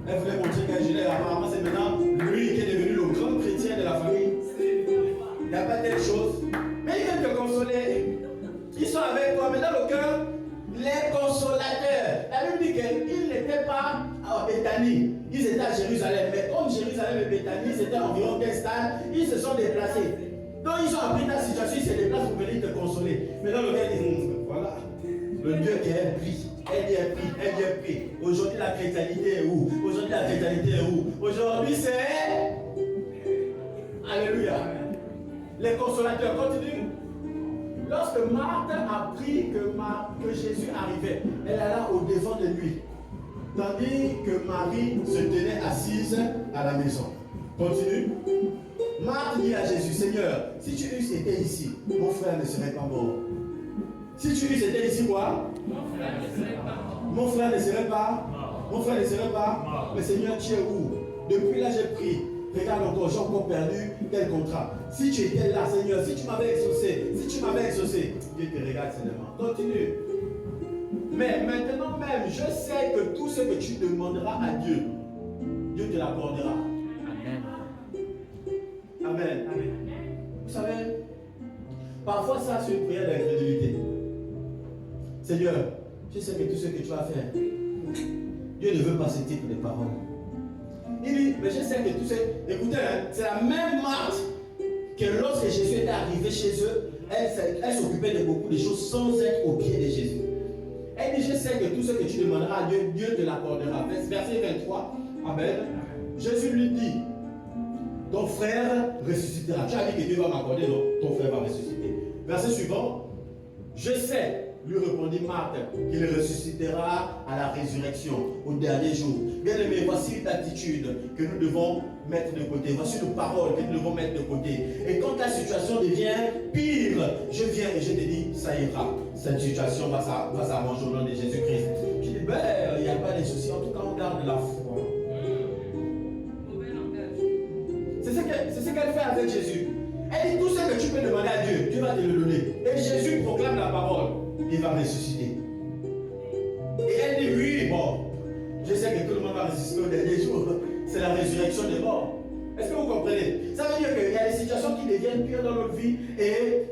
Elle voulait montrer qu'elle gênait. Apparemment, c'est maintenant lui qui est devenu le grand chrétien de la famille. Il n'y a pas telle chose. Mais ils viennent te consoler. Ils sont avec toi, mais dans le cœur, les consolateurs. La Bible dit qu'ils n'étaient pas à Béthanie, ils étaient à Jérusalem. Mais comme Jérusalem et Béthanie, c'était environ 15 stades, ils se sont déplacés. Donc ils ont appris ta situation, ils se déplacent pour venir te consoler. Mais dans le cœur, ils disent voilà, le Dieu qui est pris. Elle est pris. Aujourd'hui, la chrétienté est où? Aujourd'hui, c'est. Alléluia. Les consolateurs continuent. Lorsque Marthe a appris que Jésus arrivait, elle alla au devant de lui, tandis que Marie se tenait assise à la maison. Continue. Marthe dit à Jésus, Seigneur, si tu eusses été ici, mon frère ne serait pas mort. Si tu eusses été ici, quoi? Mon frère ne serait pas mort. Mais Seigneur, tu es où? Depuis là, j'ai pris. Regarde encore, j'ai encore perdu tel contrat. Si tu étais là, Seigneur, si tu m'avais exaucé, Dieu te regarde seulement. Continue. Mais maintenant même, je sais que tout ce que tu demanderas à Dieu, Dieu te l'accordera. Amen. Vous savez, parfois ça c'est une prière d'incrédulité. Seigneur, je sais que tout ce que tu vas faire, Dieu ne veut pas ce type de paroles. Il dit, mais je sais que tout ce... Écoutez, c'est la même Marthe que lorsque Jésus était arrivé chez eux, elle s'occupait de beaucoup de choses sans être au pied de Jésus. Elle dit, je sais que tout ce que tu demanderas à Dieu, Dieu te l'accordera. Verset 23, Amen. Jésus lui dit, ton frère ressuscitera. Tu as dit que Dieu va m'accorder, non? Ton frère va ressusciter. Verset suivant, je sais, lui répondit Marthe, qu'il ressuscitera à la résurrection, au dernier jour. Bien aimé, voici l'attitude que nous devons mettre de côté. Voici nos paroles que nous devons mettre de côté. Et quand la situation devient pire, je viens et je te dis, ça ira. Cette situation va s'arranger au nom de Jésus-Christ. Je dis, ben, il n'y a pas de soucis. En tout cas, on garde la foi. C'est ce qu'elle fait avec Jésus. Elle dit, tout ce que tu peux demander à Dieu, Dieu va te le donner. Et Jésus proclame la parole. Il va ressusciter. Et elle dit, oui, bon, je sais que tout le monde va ressusciter au dernier jour. c'est la résurrection des morts. Est-ce que vous comprenez? Ça veut dire qu'il y a des situations qui deviennent pires dans notre vie et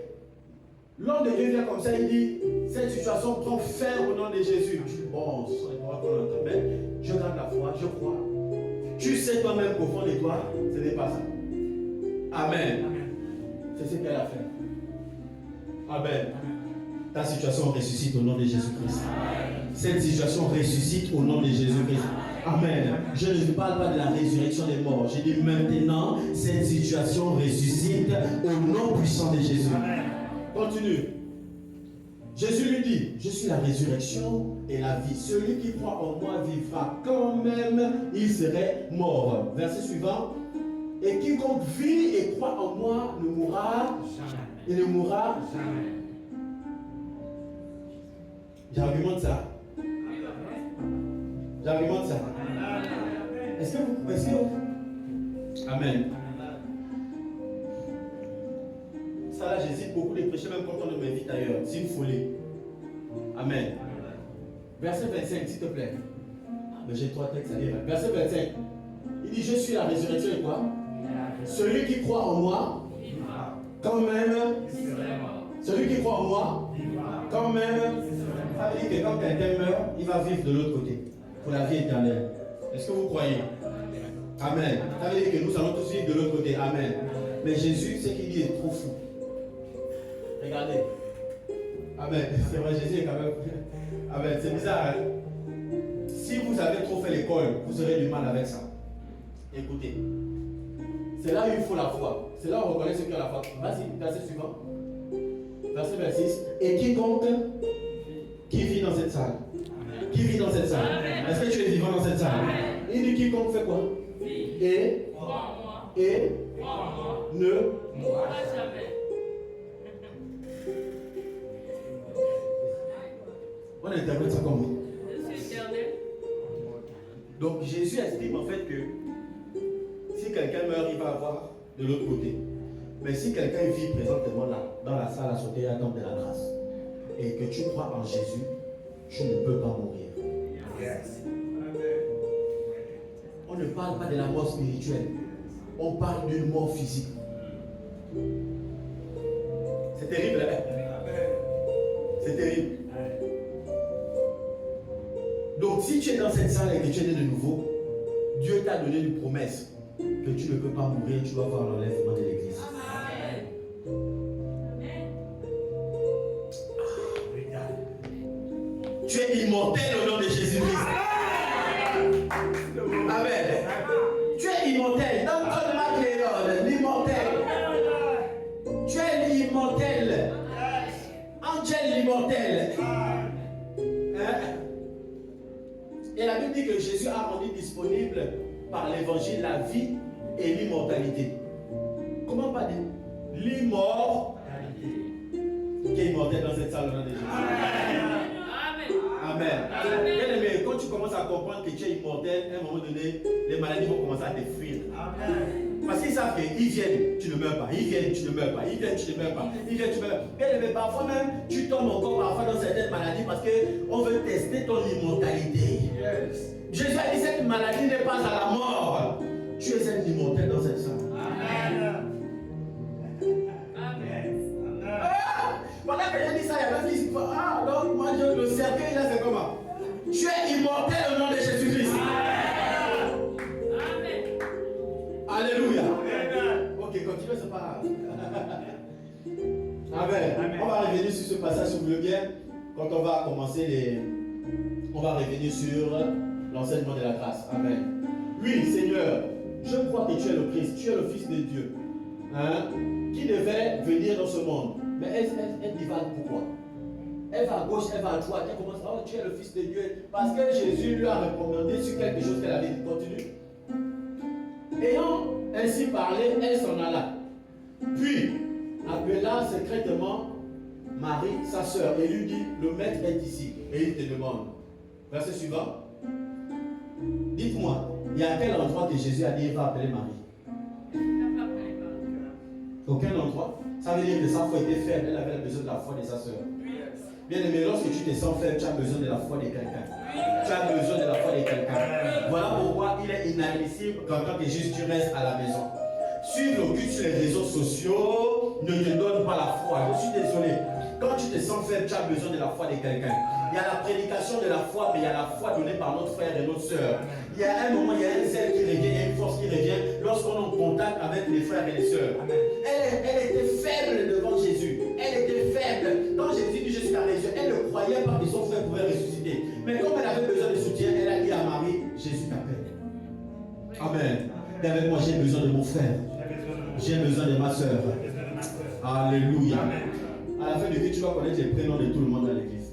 l'homme de Dieu vient comme ça, il dit, cette situation prend fin au nom de Jésus. Tu dis, bon, ce n'est pas qu'on entend, mais je garde la foi, je crois. Tu sais toi-même qu'au fond de toi, ce n'est pas ça. Amen. C'est ce qu'elle a fait. Amen. Ta situation ressuscite au nom de Jésus-Christ. Cette situation ressuscite au nom de Jésus-Christ. Amen. Je ne parle pas de la résurrection des morts. Je dis maintenant, cette situation ressuscite au nom puissant de Jésus. Continue. Jésus lui dit, je suis la résurrection et la vie. Celui qui croit en moi vivra quand même, il serait mort. Verset suivant. Et quiconque vit et croit en moi ne mourra jamais. Il ne mourra jamais. J'argumente ça. J'argumente ça. Est-ce que vous... Amen. Ça là, j'hésite beaucoup de prêcher, même quand on me m'invite ailleurs. C'est une folie. Amen. Verset 25, s'il te plaît. Mais j'ai 3 textes à lire. Verset 25. Il dit, je suis la résurrection et quoi? Celui qui croit en moi, quand même, celui qui croit en moi, quand même, ça veut dire que quand quelqu'un meurt, il va vivre de l'autre côté, pour la vie éternelle. Est-ce que vous croyez? Amen. Ça veut dire que nous allons tous vivre de l'autre côté. Amen. Mais Jésus, ce qu'il dit est trop fou. Regardez. Amen. C'est vrai, Jésus est quand même... Amen. C'est bizarre, hein? Si vous avez trop fait l'école, vous aurez du mal avec ça. Écoutez. C'est là où il faut la foi. C'est là où on reconnaît ce qu'est la foi. Vas-y, verset suivant. Verset 26. Et quiconque qui vit dans cette salle. Amen. Qui vit dans cette salle. Amen. Est-ce que tu es vivant dans cette salle? Amen. Il dit quiconque fait quoi? Et ne mourra jamais. On interprète ça comme vous. Donc Jésus explique en fait que si quelqu'un meurt, il va avoir de l'autre côté. Mais si quelqu'un vit présentement là, dans la salle à sauter à temple de la grâce, et que tu crois en Jésus, tu ne peux pas mourir. Yes. On ne parle pas de la mort spirituelle. On parle d'une mort physique. C'est terrible, hein? C'est terrible. Donc si tu es dans cette salle et que tu es né de nouveau, Dieu t'a donné une promesse que tu ne peux pas mourir, tu vas voir l'enlèvement de l'église. Amen. Tu es immortel au nom de Jésus-Christ. Amen. Tu es immortel. Dans ton Macléon, l'immortel. Tu es l'immortel. Angèle l'immortel. Et la Bible dit que Jésus a rendu disponible par l'évangile la vie et l'immortalité. Comment pas dire? L'immortalité. Qui est immortel dans cette salle au nom de Jésus. Amen. Bien aimé, quand tu commences à comprendre que tu es immortel, à un moment donné, les maladies vont commencer à te fuir. Parce qu'ils savent qu'ils viennent, tu ne meurs pas. Ils viennent, tu ne meurs pas. Ils viennent, tu ne meurs pas. Ils viennent, tu ne meurs pas. Bien aimé, parfois même, tu tombes encore parfois dans certaines maladies parce qu'on veut tester ton immortalité. Yes. Jésus a dit cette maladie n'est pas à la mort. Tu es un immortel dans cette salle. Amen. Pendant que j'ai dit ça, il y avait qui dit ah, donc moi je le cercueil là, c'est comment? Tu es immortel au nom de Jésus-Christ. Amen. Alléluia. Amen. Ok, continue, c'est pas grave. Amen. Amen. On va revenir sur ce passage, si vous voulez bien, quand on va commencer on va revenir sur l'enseignement de la grâce. Amen. Oui, Seigneur, je crois que tu es le Christ, tu es le Fils de Dieu, hein, qui devait venir dans ce monde. Mais elle divague pourquoi? Elle va à gauche, elle va à droite, elle commence, oh, tu es le Fils de Dieu. Parce que Jésus lui a recommandé sur quelque chose qu'elle avait dit. Continue. Ayant ainsi parlé, elle s'en alla. Puis, appela secrètement Marie, sa sœur, et lui dit, le maître est ici, et il te demande. Verset suivant. Dites-moi, il y a quel endroit que Jésus a dit, il va appeler Marie? Aucun endroit. Ça veut dire que sa foi était faible. Elle avait besoin de la foi de sa soeur. Bien aimé, lorsque tu te sens faible, tu as besoin de la foi de quelqu'un. Tu as besoin de la foi de quelqu'un. Voilà pourquoi il est inadmissible qu'en tant que juste tu restes à la maison. Suivre le culte sur les réseaux sociaux ne te donne pas la foi. Je suis désolé. Quand tu te sens faible, tu as besoin de la foi de quelqu'un. Il y a la prédication de la foi, mais il y a la foi donnée par notre frère et notre soeur. Il y a un moment, il y a un zèle qui revient, il y a une force qui revient lorsqu'on est en contact avec les frères et les sœurs. Elle était faible devant Jésus. Elle était faible. Quand Jésus dit je suis la résurrection, elle ne croyait pas que son frère pouvait ressusciter. Mais comme elle avait besoin de soutien, elle a dit à Marie, Jésus t'appelle. Amen. Et avec moi, j'ai besoin de mon frère. J'ai besoin de ma soeur. Alléluia. À la fin du vie, tu vas connaître les prénoms de tout le monde dans l'église.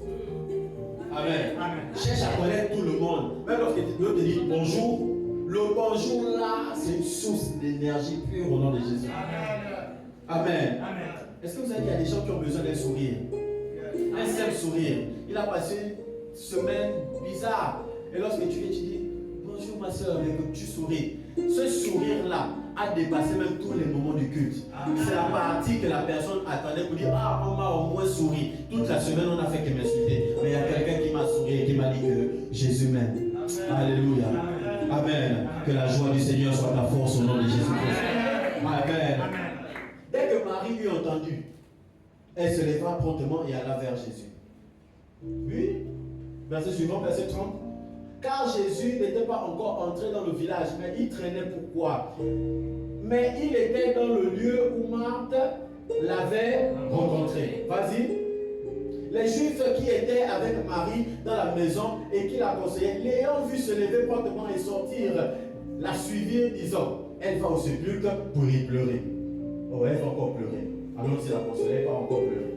Amen. Cherche à connaître tout le monde. Même lorsque tu te dis bonjour, le bonjour là, c'est une source d'énergie pure au nom de Jésus. Amen. Est-ce que vous savez qu'il y a des gens qui ont besoin d'un sourire? Un seul sourire. Il a passé une semaine bizarre. Et lorsque tu viens, tu dis bonjour ma soeur, et que tu souris. Ce sourire-là a dépassé même tous les moments du culte. C'est la partie que la personne attendait pour dire ah, on m'a au moins souri. Toute la semaine, on n'a fait que m'insulter. Mais il y a quelqu'un qui m'a souri et qui m'a dit que Jésus m'aime. Alléluia. Amen. Que la joie du Seigneur soit ta force au nom de Jésus-Christ. Amen. Dès que Marie eut entendu, elle se leva promptement et alla vers Jésus. Oui. Verset suivant, verset 30. Car Jésus n'était pas encore entré dans le village, mais il traînait. Pourquoi? Mais il était dans le lieu où Marthe l'avait rencontré. Vas-y. Les Juifs qui étaient avec Marie dans la maison et qui la conseillaient, l'ayant vu se lever promptement et sortir, la suivirent, disant, elle va au sépulcre pour y pleurer. Oh, elle va encore pleurer. Alors c'est la consolée, elle va encore pleurer.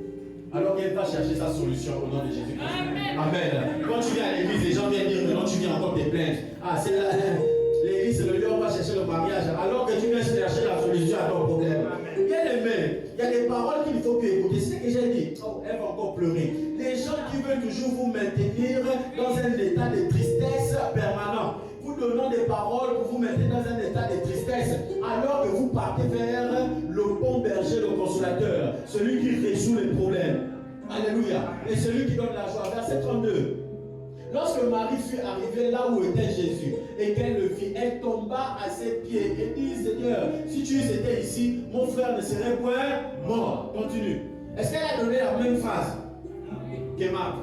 Alors elle va chercher sa solution au nom de Jésus-Christ. Amen. Quand tu viens à l'église, les gens viennent dire que non, tu viens encore te plaindre. Ah, c'est l'église, c'est le lieu où on va chercher le mariage. Alors que tu viens chercher la solution à ton problème. Bien aimé, il y a des paroles qu'il faut que écouter. C'est ce que j'ai dit. Oh, elle va encore pleurer. Les gens qui veulent toujours vous maintenir dans un état de tristesse permanent, vous donnant des paroles pour vous maintenir dans un état de tristesse, alors que vous partez vers le bon berger, le consolateur, celui qui résout les problèmes. Alléluia. Et celui qui donne la joie. Verset 32. Lorsque Marie fut arrivée là où était Jésus et qu'elle le vit, elle tomba à ses pieds et dit, Seigneur, si tu étais ici, mon frère ne serait point mort. Continue. Est-ce qu'elle a donné la même phrase que Marthe?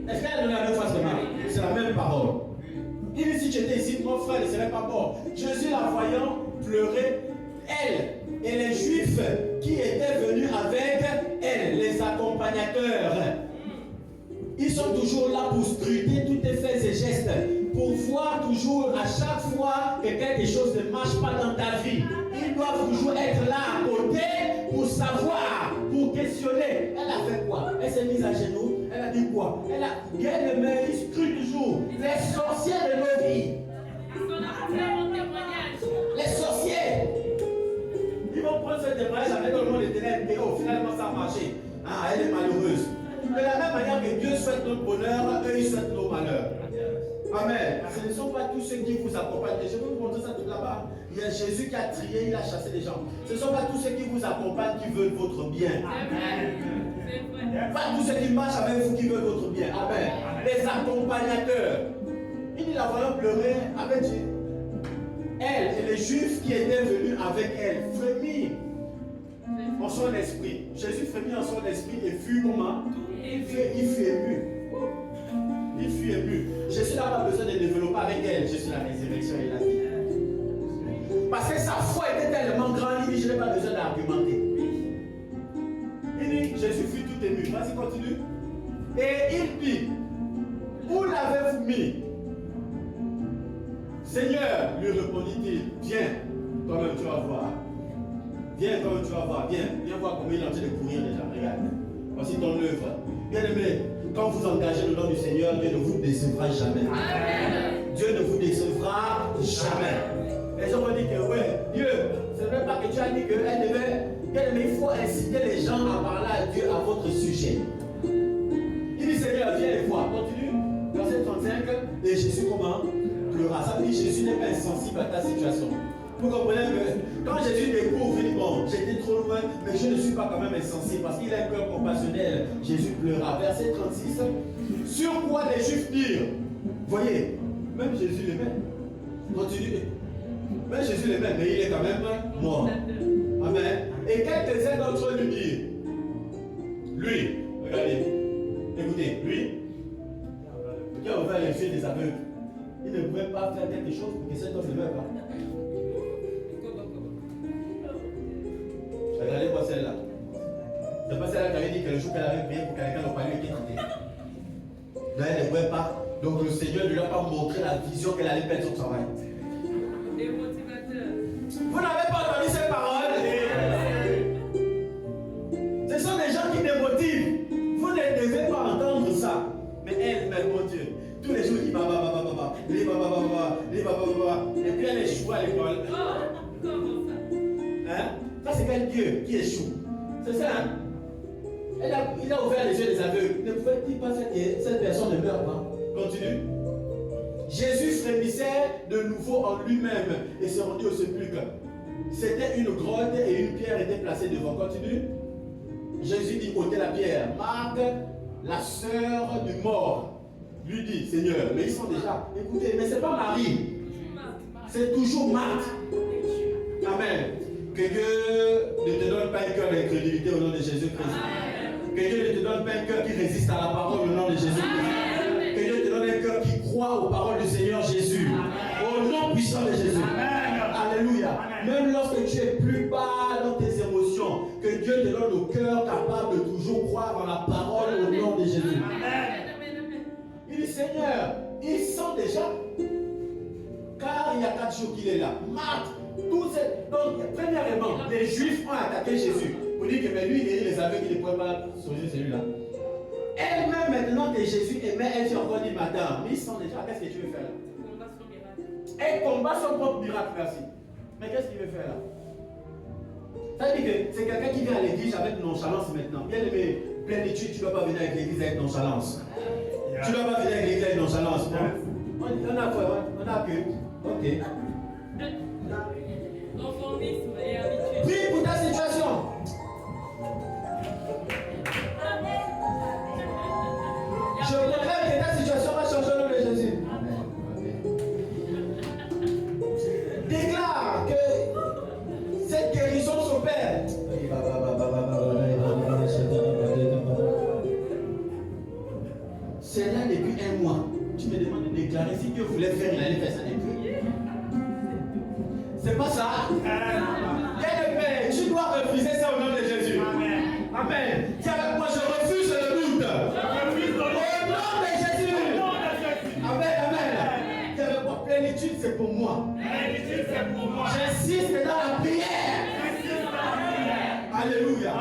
Est-ce qu'elle a donné la même phrase que Marthe? C'est la même parole. Il dit, si tu étais ici, mon frère ne serait pas mort. Jésus, la voyant pleurer, elle et les Juifs qui étaient venus avec elle, les accompagnateurs, ils sont toujours là pour scruter tous tes faits et gestes, pour voir toujours à chaque fois que quelque chose ne marche pas dans ta vie. Ils doivent toujours être là à côté pour savoir, pour questionner. Elle a fait quoi? Elle s'est mise à genoux. Elle a dit quoi? Elle a bien aimé, ils scrutent toujours les sorciers de nos vies. Les sorciers. Ils vont prendre ce témoignage avec le monde des ténèbres et oh, finalement ça a marché. Ah, elle est malheureuse. De la même manière que Dieu souhaite notre bonheur, eux ils souhaitent nos malheurs. Amen. Ce ne sont pas tous ceux qui vous accompagnent. Je vais vous montrer ça tout là-bas. Il y a Jésus qui a trié, il a chassé les gens. Ce ne sont pas tous ceux qui vous accompagnent qui veulent votre bien. Amen. Pas tous ceux qui marchent avec vous qui veulent votre bien. Amen. Les accompagnateurs. Il dit la voyant pleurer avec Dieu. Elle et les Juifs qui étaient venus avec elle frémirent en son esprit. Jésus frémit en son esprit et fut comment? Il fut ému. Il fut ému. Jésus n'a pas besoin de développer avec elle. Je suis la résurrection et la vie. Parce que sa foi était tellement grande, il dit, je n'ai pas besoin d'argumenter. Il dit, Jésus fut tout ému. Vas-y, continue. Et il dit, où l'avez-vous mis? Seigneur, lui répondit-il, viens, toi-même tu vas voir. Viens, toi-même tu vas voir. Viens voir comment il est en train de courir déjà. Regarde. Voici ton œuvre. Bien aimé, quand vous engagez le nom du Seigneur, Dieu ne vous décevra jamais. Amen. Dieu ne vous décevra jamais. Les gens vont dire que, ouais, Dieu, c'est vrai pas que tu as dit qu'elle devait. Bien aimé, il faut inciter les gens à parler à Dieu à votre sujet. Il dit, Seigneur, viens et vois. Continue. Verset 35. Et Jésus, comment? Pleura. Ça veut dire Jésus n'est pas insensible à ta situation. Vous comprenez que quand Jésus découvre, il dit bon, j'étais trop loin, mais je ne suis pas quand même insensible parce qu'il a un cœur compassionnel. Jésus pleura. Verset 36. Sur quoi les Juifs dirent, voyez, même Jésus l'aimait. Continue. Même Jésus l'aimait, mais il est quand même mort. Amen. Et quelques-uns d'entre eux lui dirent, lui, regardez, écoutez, lui, qui a ouvert les yeux des aveugles, il ne pouvait pas faire quelque chose pour que cet homme ne meure pas. Regardez-moi celle-là. C'est pas celle-là qui avait dit que le jour qu'elle avait prié pour quelqu'un au palier était tenté. Donc elle ne pouvait pas. Donc le Seigneur ne lui a pas montré la vision qu'elle allait perdre son travail. Vous n'avez pas entendu ces paroles? Ce sont des gens qui démotivent. Vous ne devez pas entendre ça. Mais elle, mon Dieu, tous les jours, il dit baba, et puis elle échoue à l'école. Hein? Ça, c'est quel Dieu qui échoue? C'est ça, hein? Il a ouvert les yeux des aveugles. Ne pouvait-il pas faire que cette personne ne meure pas? Continue. Jésus frémissait de nouveau en lui-même et se rendit au sépulcre. C'était une grotte et une pierre était placée devant. Continue. Jésus dit ôtez la pierre. Marthe, la sœur du mort, lui dit Seigneur, mais ils sont déjà. Écoutez, mais ce n'est pas Marie. C'est toujours Marthe. Amen. Que Dieu ne te donne pas un cœur d'incrédulité au nom de Jésus-Christ. Que Dieu ne te donne pas un cœur qui résiste à la parole au nom de Jésus-Christ. Que Dieu te donne un cœur qui croit aux paroles du Seigneur Jésus. Au nom puissant de Jésus. Alléluia. Même lorsque tu es plus bas dans tes émotions, que Dieu te donne le cœur capable de toujours croire en la parole au nom de Jésus. Il dit Seigneur, il sent déjà. Car il y a 4 jours qu'il est là. Marthe, donc, premièrement, les Juifs ont attaqué Jésus. Pour dire que mais lui, il guérit les aveugles, il ne pouvait pas sauver celui-là. Elle-même, maintenant que Jésus aimait, elle s'est encore dit madame, mais ils sont déjà, qu'est-ce que tu veux faire là? Elle combat son propre miracle, merci. Mais qu'est-ce qu'il veut faire là? Ça veut dire que c'est quelqu'un qui vient à l'église avec nonchalance maintenant. Bien aimé, plénitude, tu ne dois pas venir avec l'église avec nonchalance. Tu ne dois pas venir avec l'église avec nonchalance. Bon, on a que. Ok. Conformisme et habitude. Prie pour ta situation. Je proclame que ta situation va changer au nom de Jésus. Déclare que cette guérison s'opère. C'est là depuis un mois. Tu me demandes de déclarer. Si Dieu voulait faire, il allait faire ça depuis. C'est pas ça. Bien-aimé, tu dois refuser ça au nom de Jésus. Amen. Dis avec moi, je refuse le doute. Au nom de Jésus. Amen, amen. Dis avec moi, plénitude c'est pour moi. J'insiste dans la prière. Alléluia.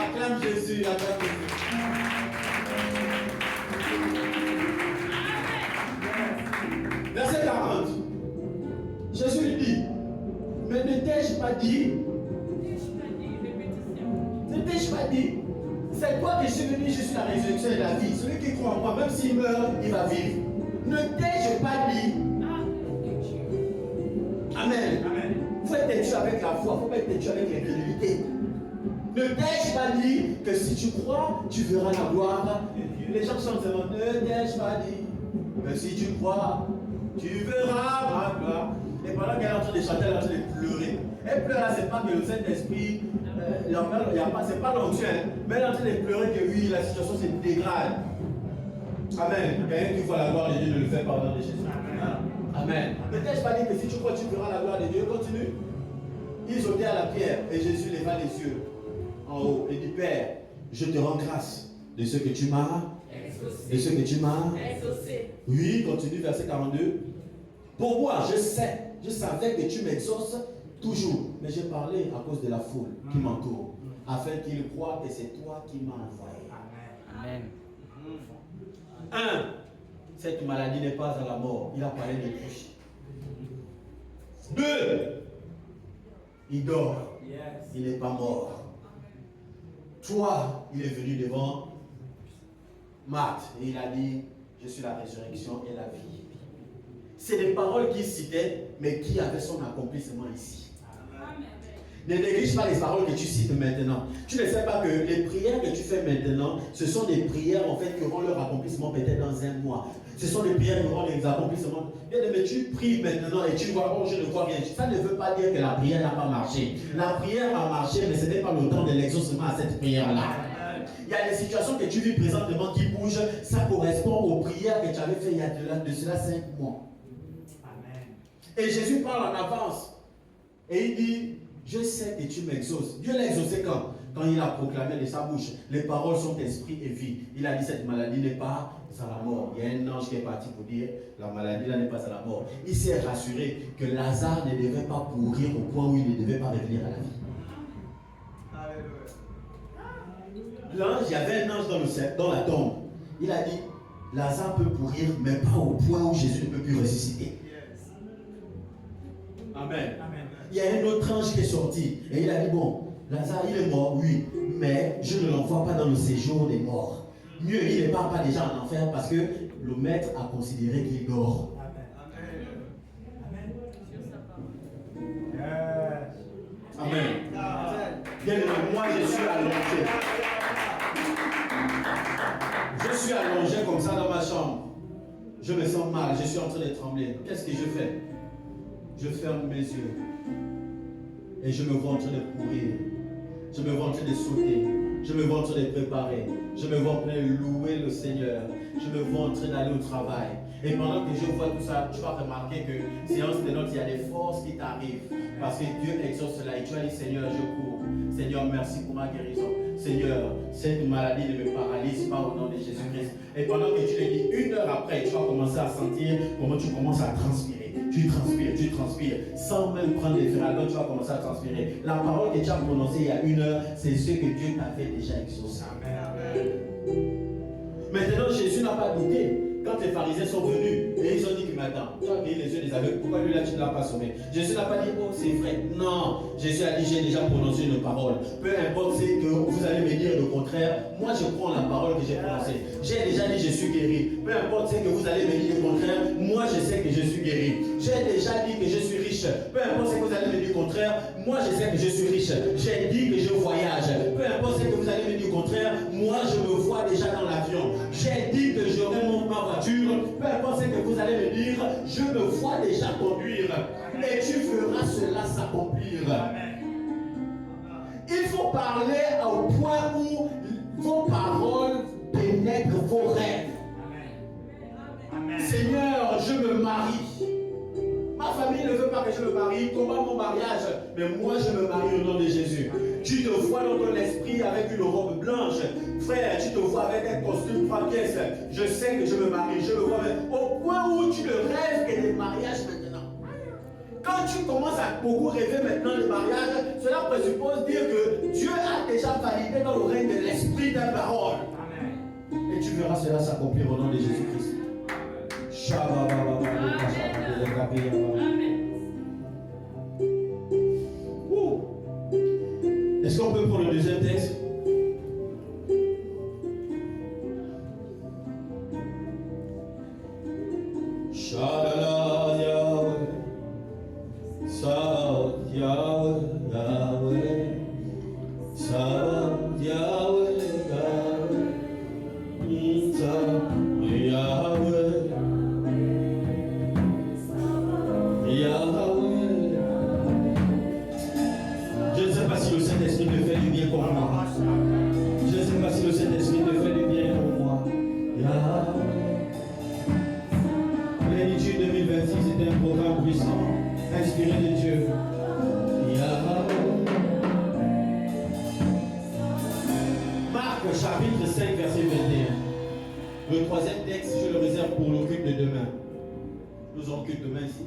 Acclame Jésus. Acclame Jésus. Verset 40. Jésus lui dit, mais ne t'ai-je pas dit? Ne t'ai-je pas dit? C'est toi que je suis venu, je suis la résurrection et la vie. Celui qui croit en moi, même s'il meurt, il va vivre. Ne t'ai-je pas dit? Amen. Il faut être têtu avec la foi, il ne faut pas être têtu avec l'incrédulité. Ne t'ai-je pas dit que si tu crois, tu verras la gloire? Les gens chantent seulement, ne t'ai-je pas dit que si tu crois, tu verras ma gloire? Et pendant qu'elle est en train de chanter, elle est en train de pleurer. Elle pleure là, c'est pas que le Saint-Esprit, c'est pas l'onction, mais elle est en train de pleurer que oui, la situation se dégrade. Amen. Quelqu'un qui voit la gloire de Dieu ne le fait pas au nom de Jésus. Amen. Ne t'ai-je pas dit que si tu crois, tu verras la gloire de Dieu? Continue. Ils ôtaient à la pierre et Jésus leva les yeux en haut et dit Père, je te rends grâce de ce que tu m'as exaucé. De ce que tu m'as exaucé. Oui, continue, verset 42. Pour moi, je savais que tu m'exauces toujours, mais j'ai parlé à cause de la foule qui m'entoure, afin qu'ils croient que c'est toi qui m'as envoyé. Amen. 1. Cette maladie n'est pas à la mort. Il a parlé de couche. 2. Il dort. Il n'est pas mort. 3. Il est venu devant Marthe et il a dit, je suis la résurrection et la vie. c'est des paroles qu'il citait, mais qui avaient son accomplissement ici. Ne néglige pas les paroles que tu cites maintenant. Tu ne sais pas que les prières que tu fais maintenant, ce sont des prières en fait qui auront leur accomplissement peut-être dans un mois. Ce sont des prières qui auront les accomplissements. Mais tu pries maintenant et tu vois, oh je ne vois rien. Ça ne veut pas dire que la prière n'a pas marché. La prière a marché, mais ce n'est pas le temps de l'exaucement à cette prière-là. Il y a des situations que tu vis présentement qui bougent. Ça correspond aux prières que tu avais fait il y a de cela 5 mois. Amen. Et Jésus parle en avance. Et il dit, je sais que tu m'exauces. Dieu l'a exaucé quand il a proclamé de sa bouche, les paroles sont esprit et vie. Il a dit, cette maladie n'est pas à la mort. Il y a un ange qui est parti pour dire, la maladie là n'est pas à la mort. Il s'est rassuré que Lazare ne devait pas pourrir au point où il ne devait pas revenir à la vie. L'ange, il y avait un ange dans la tombe. Il a dit, Lazare peut pourrir, mais pas au point où Jésus ne peut plus ressusciter. Amen. Amen. Il y a un autre ange qui est sorti et il a dit, bon, Lazare il est mort, oui, mais je ne l'envoie pas dans le séjour des morts. Mieux, il ne part pas déjà en enfer parce que le maître a considéré qu'il dort. Amen. Amen. Bien aimé, moi je suis allongé. Je suis allongé comme ça dans ma chambre. Je me sens mal, je suis en train de trembler. Qu'est-ce que je fais? Je ferme mes yeux. Et je me vois en train de courir. Je me vois en train de sauter. Je me vois en train de préparer. Je me vois en train de louer le Seigneur. Je me vois en train d'aller au travail. Et pendant que je vois tout ça, tu vas remarquer que séance de notes, il y a des forces qui t'arrivent. Parce que Dieu exauce cela. Et tu vas dire, Seigneur, je cours. Seigneur, merci pour ma guérison. Seigneur, cette maladie ne me paralyse pas au nom de Jésus-Christ. Et pendant que tu le dis, 1 heure après, tu vas commencer à sentir comment tu commences à transpirer. Tu transpires, sans même prendre les ferragons, tu vas commencer à transpirer. La parole que tu as prononcée il y a 1 heure, c'est ce que Dieu t'avait déjà exaucé. Maintenant, Jésus n'a pas douté. Quand les pharisiens sont venus et ils ont dit que maintenant, tu as guéri les yeux des aveugles, pourquoi lui là tu ne l'as pas sauvé? Jésus n'a pas dit, oh c'est vrai. Non, Jésus a dit, j'ai déjà prononcé une parole. Peu importe ce que vous allez me dire le contraire, moi je prends la parole que j'ai prononcée. J'ai déjà dit, je suis guéri. Peu importe ce que vous allez me dire le contraire, moi je sais que je suis guéri. J'ai déjà dit que je suis riche. Peu importe ce que vous allez me dire le contraire, moi je sais que je suis riche. J'ai dit que je voyage. Peu importe ce que vous allez me dire le contraire, moi je me vois déjà dans l'avion. J'ai dit que je remonte ma voiture. Peu importe ce que vous allez me dire, je me vois déjà conduire. Et tu feras cela s'accomplir. Il faut parler au point où vos paroles pénètrent vos rêves. Seigneur, je me marie. Ma famille ne veut pas que je me marie. Combat mon mariage. Mais moi, je me marie au nom de Jésus. Tu te vois dans ton esprit avec une robe blanche. Frère, tu te vois avec un costume 3 pièces. Je sais que je me marie. Je me vois au point où tu ne rêves que des mariages maintenant. Quand tu commences à beaucoup rêver maintenant de mariage, cela présuppose dire que Dieu a déjà validé dans le règne de l'esprit ta parole. Et tu verras cela s'accomplir au nom de Jésus-Christ. Est-ce qu'on peut prendre le deuxième texte? Shalala Yahweh, Saot Yahweh, Yahweh, Saot Yahweh, Yahweh, Yahweh. Je ne sais pas si le Saint-Esprit me fait du bien pour moi. Je ne sais pas si le Saint-Esprit me fait du bien pour moi. Plénitude 2026 est un programme puissant, inspiré de Dieu. Marc chapitre 5 verset 21. Le troisième texte, je le réserve pour le culte de demain. Nous aurons culte demain ici.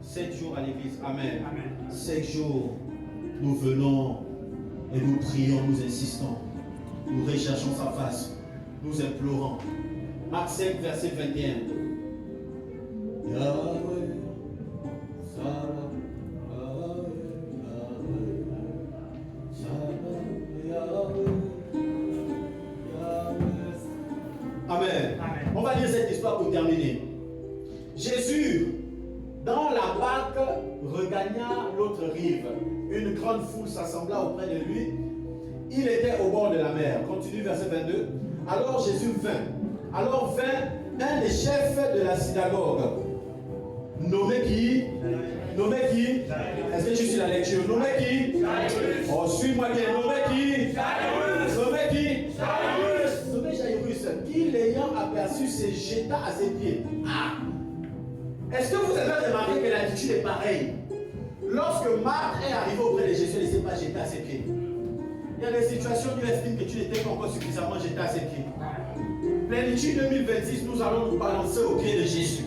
7 jours à l'église. Amen. Amen. 7 jours, nous venons et nous prions, nous insistons. Nous recherchons sa face. Nous implorons. Marc 5, verset 21. Yahweh, Sarah, Amen. Amen. On va lire cette histoire pour terminer. Jésus, dans la barque, regagna l'autre rive. Une grande foule s'assembla auprès de lui. Il était au bord de la mer. Continue verset 22. Alors Jésus vint. Alors vint un des chefs de la synagogue. Nommé qui? Nommé qui? Est-ce que tu suis la lecture? Nommé qui? Oh, suis-moi bien. Nommé qui? Nommé qui? Nommé Jairus, qui l'ayant aperçu se jeta à ses pieds. Ah! Est-ce que vous avez remarqué que l'attitude est pareille? Lorsque Marthe est arrivée auprès de Jésus, elle ne s'est pas jetée à ses pieds. Il y a des situations où tu estimes que tu n'étais pas encore suffisamment jeté à ses pieds. Plénitude 2026, nous allons nous balancer au pied de Jésus.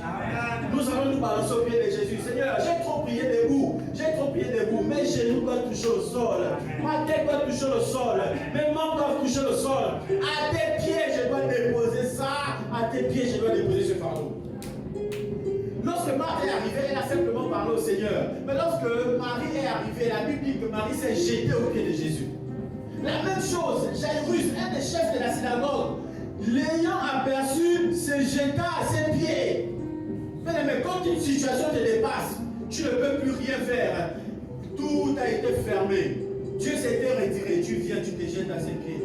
Nous allons nous balancer au pied de Jésus. Seigneur, j'ai trop prié debout. J'ai trop prié debout. Mes genoux doivent toucher au sol. Ma tête doit toucher au sol. Mes membres doivent toucher au sol. À tes pieds, je dois déposer ça. À tes pieds, je dois déposer ce fardeau. Lorsque Marie est arrivée, elle a simplement parlé au Seigneur. Mais lorsque Marie est arrivée, la Bible dit que Marie s'est jetée au pied de Jésus. La même chose, Jairus, un des chefs de la synagogue, l'ayant aperçu, se jeta à ses pieds. Mais quand une situation te dépasse, tu ne peux plus rien faire. Tout a été fermé. Dieu s'était retiré. Tu viens, tu te jettes à ses pieds.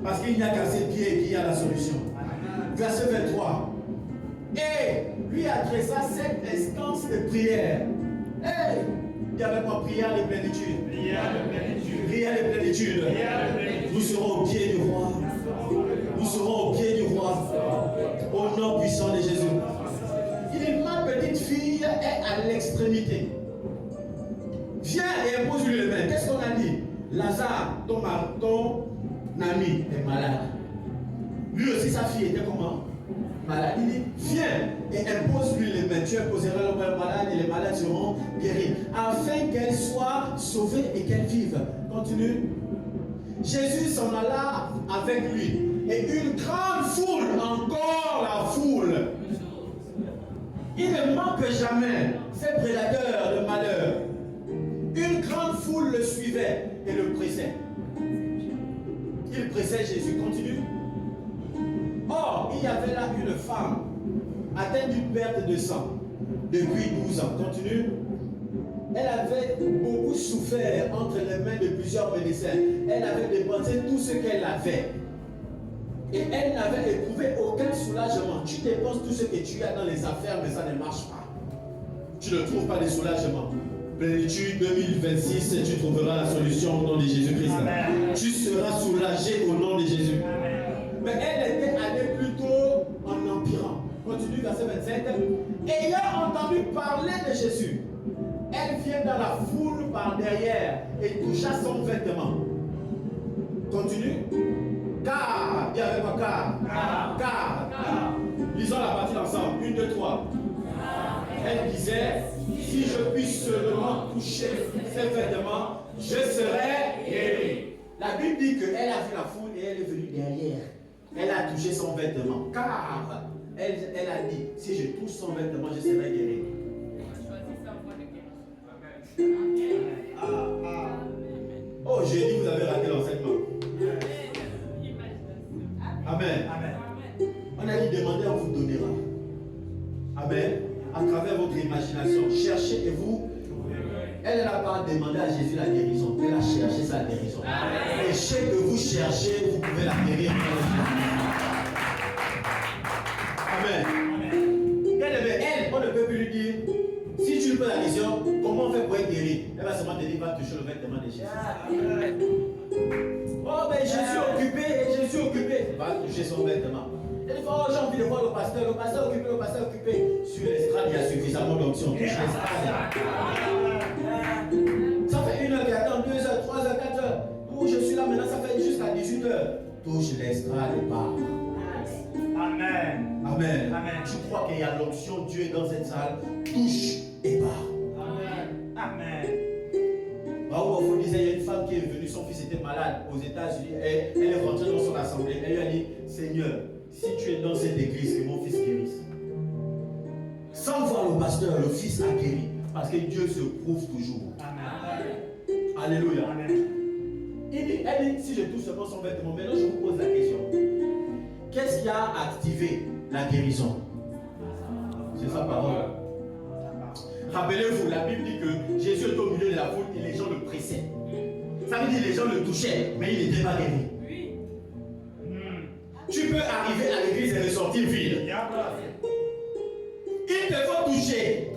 Parce qu'il n'y a qu'à ses pieds qu'il y a la solution. Verset 23. Et lui adressa cette instance de prière. Hey, il y avait quoi? Prière de plénitude. Prière de plénitude. Nous serons au pied du roi. Nous serons au pied du roi. Au nom puissant de Jésus. Il dit, ma petite fille est à l'extrémité. Viens et impose-lui les mains. Qu'est-ce qu'on a dit? Lazare, ton ami est malade. Lui aussi, sa fille était comment? Malade. Il dit, viens et impose-lui les mains. Tu imposeras le main malade et les malades seront guéris. Afin qu'elle soit sauvée et qu'elle vive. Continue. Jésus s'en alla avec lui. Et une grande foule, encore la foule. Il ne manque jamais ces prédateurs de malheur. Une grande foule le suivait et le pressait. Il pressait Jésus. Continue. Or, il y avait là une femme atteinte d'une perte de sang depuis 12 ans. Continue. Elle avait beaucoup souffert entre les mains de plusieurs médecins. Elle avait dépensé tout ce qu'elle avait. Et elle n'avait éprouvé aucun soulagement. Tu dépenses tout ce que tu as dans les affaires, mais ça ne marche pas. Tu ne trouves pas de soulagement. Plénitude 2026, tu trouveras la solution au nom de Jésus-Christ. Tu seras soulagé au nom de Jésus. Mais elle était allée plutôt en empirant. Continue, verset 27. Ayant entendu parler de Jésus, elle vient dans la foule par derrière et toucha son vêtement. Continue. Car, bien avec moi, car. Lisons la partie ensemble. 1, 2, 3. Elle disait, si je puis seulement toucher ses vêtements, je serai guéri. La Bible dit qu'elle a vu la foule et elle est venue derrière. Elle a touché son vêtement. Car elle a dit, si je touche son vêtement, je serai guéri. Oh, j'ai dit, vous avez raté l'enseignement. Amen. On a dit, demandez, on vous donnera. Amen. À travers votre imagination, cherchez et vous. Elle n'a pas demandé à Jésus la guérison. Elle a cherché sa guérison. Et ce que vous cherchez, vous pouvez la guérir. Amen. Elle, on ne peut plus lui dire, si tu peux la guérison, comment on fait pour être guéri? Elle va seulement te dire, va toucher le vêtement de Jésus. Oh, mais je suis occupé. Va toucher son vêtement. Elle dit, oh, j'ai envie de voir le pasteur occupé. Sur l'estrade, il y a suffisamment d'options. Touche l'estrade. Ça fait 1 heure qui attend, 2 heures, 3 heures, 4 heures. Oh, je suis là maintenant, ça fait jusqu'à 18 heures. Touche l'estrade et pars. Amen. Tu crois qu'il y a l'option, Dieu est dans cette salle. Touche et pars. Amen. Raoul Wafo disait, il y a une femme qui est venue, son fils était malade aux États-Unis. Elle est rentrée dans son assemblée. Elle lui a dit, Seigneur, si tu es dans cette église, que mon fils guérisse. Sans voir le pasteur, le fils a guéri. Parce que Dieu se prouve toujours. Amen. Alléluia. Amen. Elle dit, si je touche seulement son vêtement, maintenant je vous pose la question. Qu'est-ce qui a activé la guérison? sa parole. Rappelez-vous, la Bible dit que Jésus est au milieu de la foule et les gens le pressaient. Ça veut dire que les gens le touchaient, mais il n'était pas guéri. Tu peux arriver à l'église et ressortir vide. Il te faut toucher.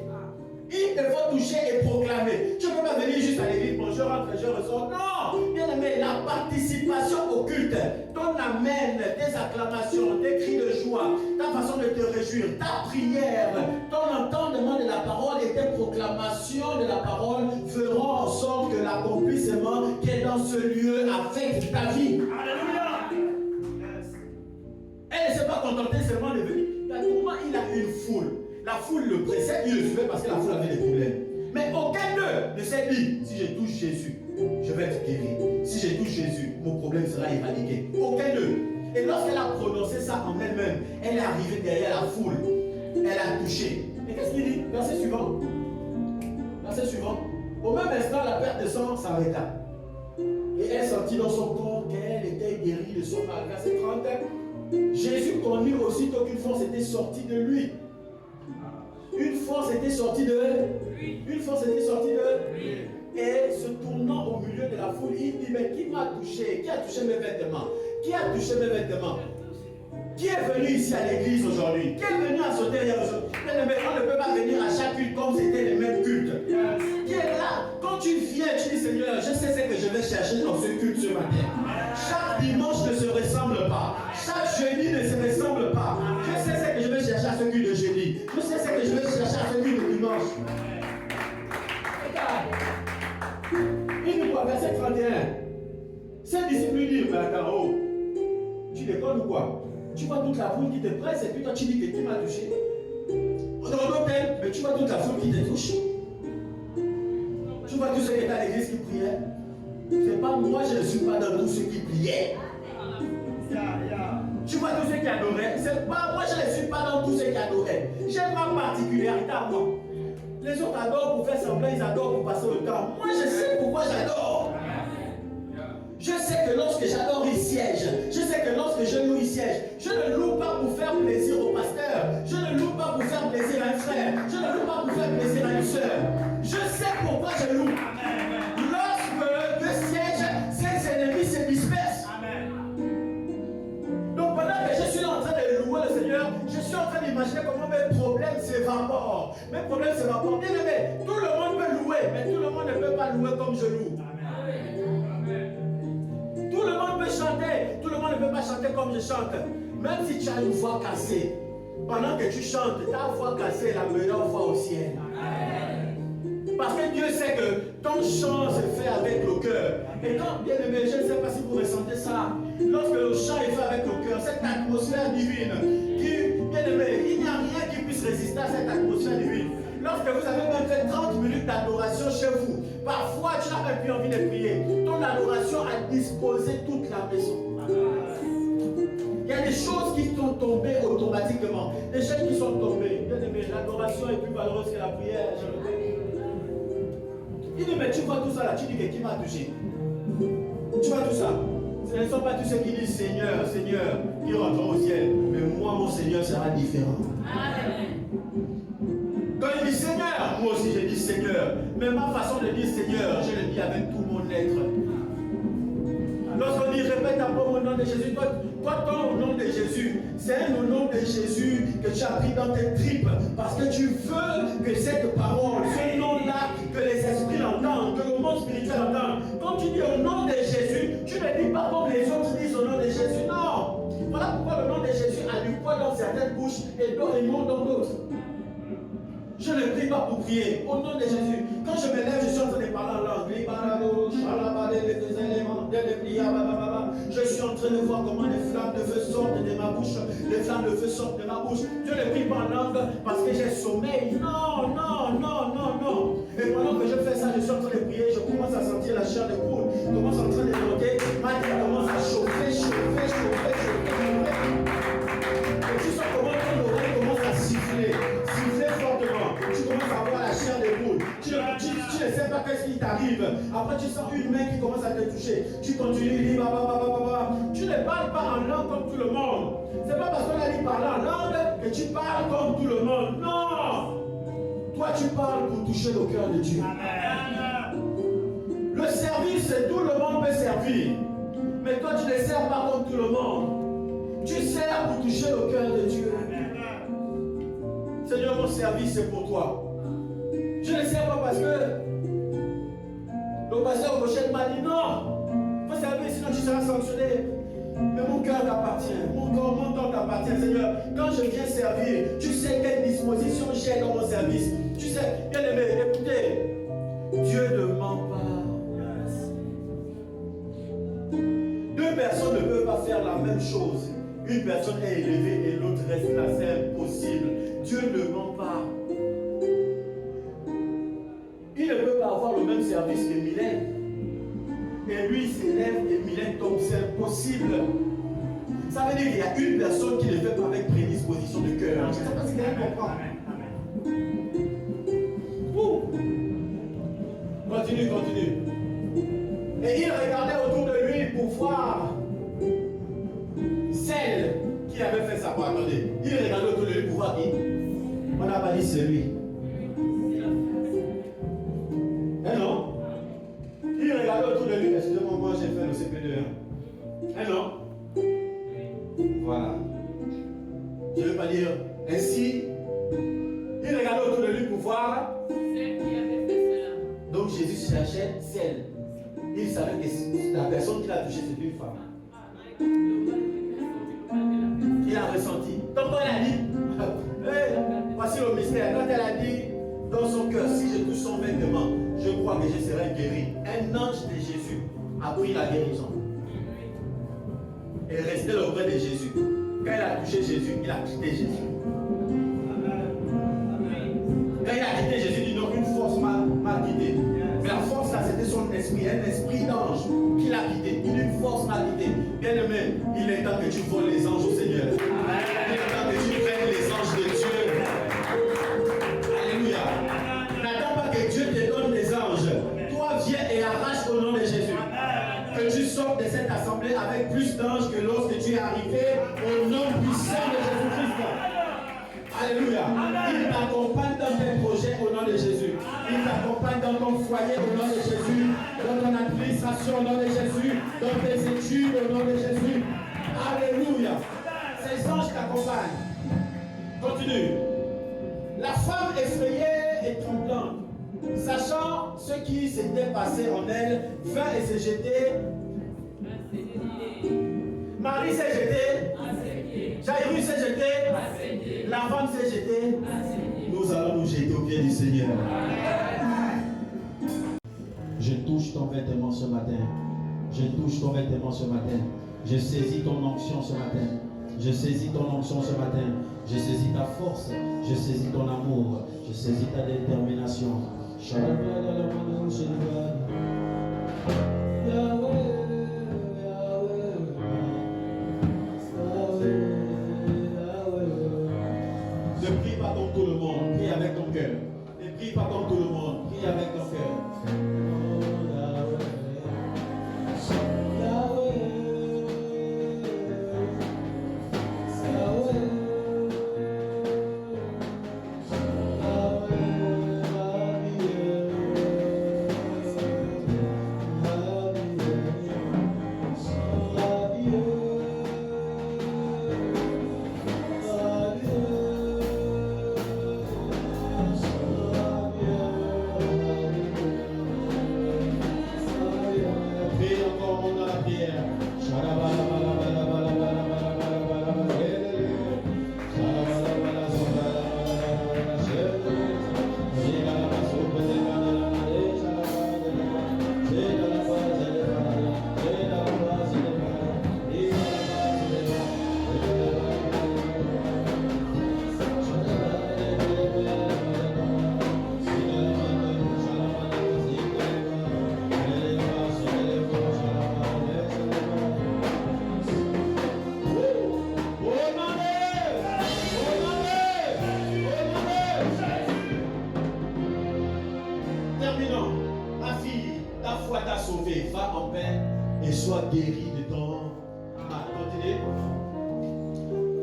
Il te faut toucher et proclamer. Tu ne peux pas venir juste à l'église, bon, je rentre et je ressors. Non, bien aimé, la participation au culte, ton amène, tes acclamations, tes cris de joie, ta façon de te réjouir, ta prière, ton entendement de la parole et tes proclamations de la parole feront en sorte que l'accomplissement qui est dans ce lieu affecte ta vie. Alléluia. Elle ne s'est pas contentée seulement de venir. Comment il a une foule? La foule le pressait, il le suivait parce que la foule avait des problèmes. Mais aucun d'eux ne s'est dit, si je touche Jésus, je vais être guéri. Si je touche Jésus, mon problème sera éradiqué. Aucun d'eux. Et lorsqu'elle a prononcé ça en elle-même, elle est arrivée derrière la foule. Elle a touché. Et qu'est-ce qu'il dit? Verset suivant. Verset suivant. Au même instant, la perte de sang s'arrêta. Et elle sentit dans son corps qu'elle était guérie de son mal. Verset 30. Jésus connut aussitôt qu'une force était sortie de lui. Une force était sortie de lui. Une force était sortie de lui. Et se tournant au milieu de la foule, il dit, mais qui m'a touché? Qui a touché mes vêtements? Qui a touché mes vêtements? Qui est venu ici à l'église aujourd'hui? Qui est venu à sauter hier aujourd'hui? Mais on ne peut pas venir à chaque culte comme c'était les mêmes cultes. Qui est là? Quand tu viens, tu dis, Seigneur, je sais ce que je vais chercher dans ce culte ce matin. Chaque dimanche ne se ressemble pas. Chaque jeudi ne se ressemble pas. Je sais ce que je vais chercher à ce culte de jeudi. Je sais ce que je vais chercher à ce culte de dimanche. Regarde. Il dit quoi? Verset 31. Ses disciples lui disent, mais attends, oh, tu déconnes ou quoi? Tu vois toute la foule qui te presse et puis toi tu dis que tu m'as touché. Dans l'hôtel, mais tu vois toute la foule qui te touche. Tu vois tous ceux qui étaient à l'église qui priaient. C'est pas moi, je ne suis pas dans tous ceux qui priaient. Tu vois tous ceux qui adoraient. C'est pas moi, je ne suis pas dans tous ceux qui adoraient. J'ai ma particularité à moi. Les autres adorent pour faire semblant, ils adorent pour passer le temps. Moi, je sais pourquoi j'adore. Je sais que lorsque j'adore, il siège. Je sais que lorsque je loue, il siège. Je ne loue pas pour faire plaisir au pasteur. Je ne loue pas pour faire plaisir à un frère. Je ne loue pas pour faire plaisir à une soeur. Je sais pourquoi je loue. Lorsque le siège, ses ennemis se dispersent. Donc pendant que je suis en train de louer le Seigneur, je suis en train d'imaginer comment mes problèmes s'évaporent. Mes problèmes s'évaporent. Bien aimé, tout le monde peut louer, mais tout le monde ne peut pas louer comme je loue. Tout le monde peut chanter, tout le monde ne peut pas chanter comme je chante. Même si tu as une voix cassée, pendant que tu chantes, ta voix cassée est la meilleure voix au ciel. Parce que Dieu sait que ton chant se fait avec le cœur. Et quand, bien aimé, je ne sais pas si vous ressentez ça, lorsque le chant est fait avec le cœur, cette atmosphère divine, qui, bien aimé, il n'y a rien qui puisse résister à cette atmosphère divine. Lorsque vous avez même fait 30 minutes d'adoration chez vous, parfois tu n'as même plus envie de prier. Ton adoration a disposé toute la maison. Il y a des choses qui sont tombées automatiquement. Des choses qui sont tombées. Bien aimé, l'adoration est plus valeureuse que la prière. Il dit, mais tu vois tout ça là, tu dis que qui m'a touché? Tu vois tout ça? Ce ne sont pas tous ceux qui disent Seigneur, Seigneur, qui rentrent au ciel. Mais moi, mon Seigneur sera différent. Amen. Quand il dit Seigneur, moi aussi je dis Seigneur. Mais ma façon de dire Seigneur, je le dis avec tout mon être. Lorsqu'on dit répète un peu au nom de Jésus, toi ton nom de Jésus, c'est un nom de Jésus que tu as pris dans tes tripes. Parce que tu veux que cette parole, ce nom-là, que les esprits l'entendent, que le monde spirituel l'entende. Quand tu dis au nom de Jésus, tu ne dis pas comme les autres disent au nom de Jésus. Non. Voilà pourquoi le nom de Jésus a du poids dans certaines bouches et non dans d'autres. Je ne prie pas pour prier. Au nom de Jésus. Quand je me lève, je suis en train de parler en langue. Je suis en train de voir comment les flammes de feu sortent de ma bouche. Les flammes de feu sortent de ma bouche. Je ne prie pas en langue parce que j'ai sommeil. Non, non, non, non, non. Et pendant que je fais ça, je suis en train de prier. Je commence à sentir la chair de poule. Je commence en train de monter. Ma tête commence à chauffer, chauffer, chauffer, chauffer. Et tu sens comment ton oreille commence à siffler. Siffler fortement. Tu commences à avoir la chair de poule. Tu ne sais pas qu'est-ce qui t'arrive. Après, tu sens une main qui commence à te toucher. Tu continues, tu ne parles pas en langue comme tout le monde. C'est pas parce qu'on a dit parler en langue que tu parles comme tout le monde. Non! Toi, tu parles pour toucher le cœur de Dieu. Le service, c'est tout le monde peut servir. Mais toi, tu ne sers pas comme tout le monde. Tu sers pour toucher le cœur de Dieu. Seigneur, mon service, c'est pour toi. Je ne sers pas parce que le pasteur Rochelle m'a dit non. Il faut servir, sinon tu seras sanctionné. Mais mon cœur t'appartient, mon corps, mon temps t'appartient, Seigneur. Quand je viens servir, tu sais quelle disposition j'ai dans mon service. Tu sais, bien aimé, écoutez, Dieu ne ment pas. Deux personnes ne peuvent pas faire la même chose. Une personne est élevée et l'autre reste là, c'est impossible. Dieu ne ment pas. Il ne peut pas avoir le même service que Mylène. Et lui s'élève et Mylène tombe, c'est impossible. Ça veut dire qu'il y a une personne qui ne fait pas avec prédisposition de cœur. Je ne sais pas si quelqu'un comprend. Continue, continue. Et il regardait autour de lui pour voir celle qui avait fait sa part. Attendez, il regardait autour de lui pour voir qui. On n'a pas dit c'est lui. Eh non? Il regardait autour de lui. Excusez-moi, moi j'ai fait le CP2. Eh non? Voilà. Je ne veux pas dire ainsi. Il regardait autour de lui pour voir Celle qui avait fait cela. Donc Jésus cherchait celle. Il savait que la personne qui l'a touché, c'est une femme. Il a ressenti. Donc quand elle a dit, hey, voici le mystère. Quand elle a dit dans son cœur, si je touche son vêtement, je crois que je serai guéri. Un ange de Jésus a pris la guérison. Et restait auprès de Jésus. Quand il a touché Jésus, il a quitté Jésus. Quand il a quitté Jésus, il dit non, une force m'a quitté. Mais la force là, c'était son esprit, un esprit d'ange qui l'a quitté. Une force m'a quitté. Bien aimé, il est temps que tu voles les anges au Seigneur. Il est temps que tu prennes les anges de Dieu. Alléluia. N'attends pas que Dieu te donne des anges. Toi, viens et arrache au nom de Jésus. Que tu sortes de cette assemblée avec plus d'anges que lorsque tu es arrivé au nom puissant de Jésus-Christ. Alléluia. Il t'accompagne dans tes projets au nom de Jésus. Il t'accompagne dans ton foyer au nom de Jésus. Dans ton administration au nom de Jésus. Dans tes études au nom de Jésus. Alléluia. Ces anges t'accompagnent. Continue. La femme effrayée et tremblante, sachant ce qui s'était passé en elle, vint et se jetait. Marie s'est jetée. Jairus s'est jeté. La femme s'est jetée. Nous allons nous jeter au pied du Seigneur. Je touche ton vêtement ce matin. Je touche ton vêtement ce matin. Je saisis ton onction ce matin. Je saisis ton onction ce matin. Je saisis ta force. Je saisis ton amour. Je saisis ta détermination. Ne prie pas comme tout le monde, prie avec ton cœur. Ne prie pas comme tout le monde, prie avec ton cœur.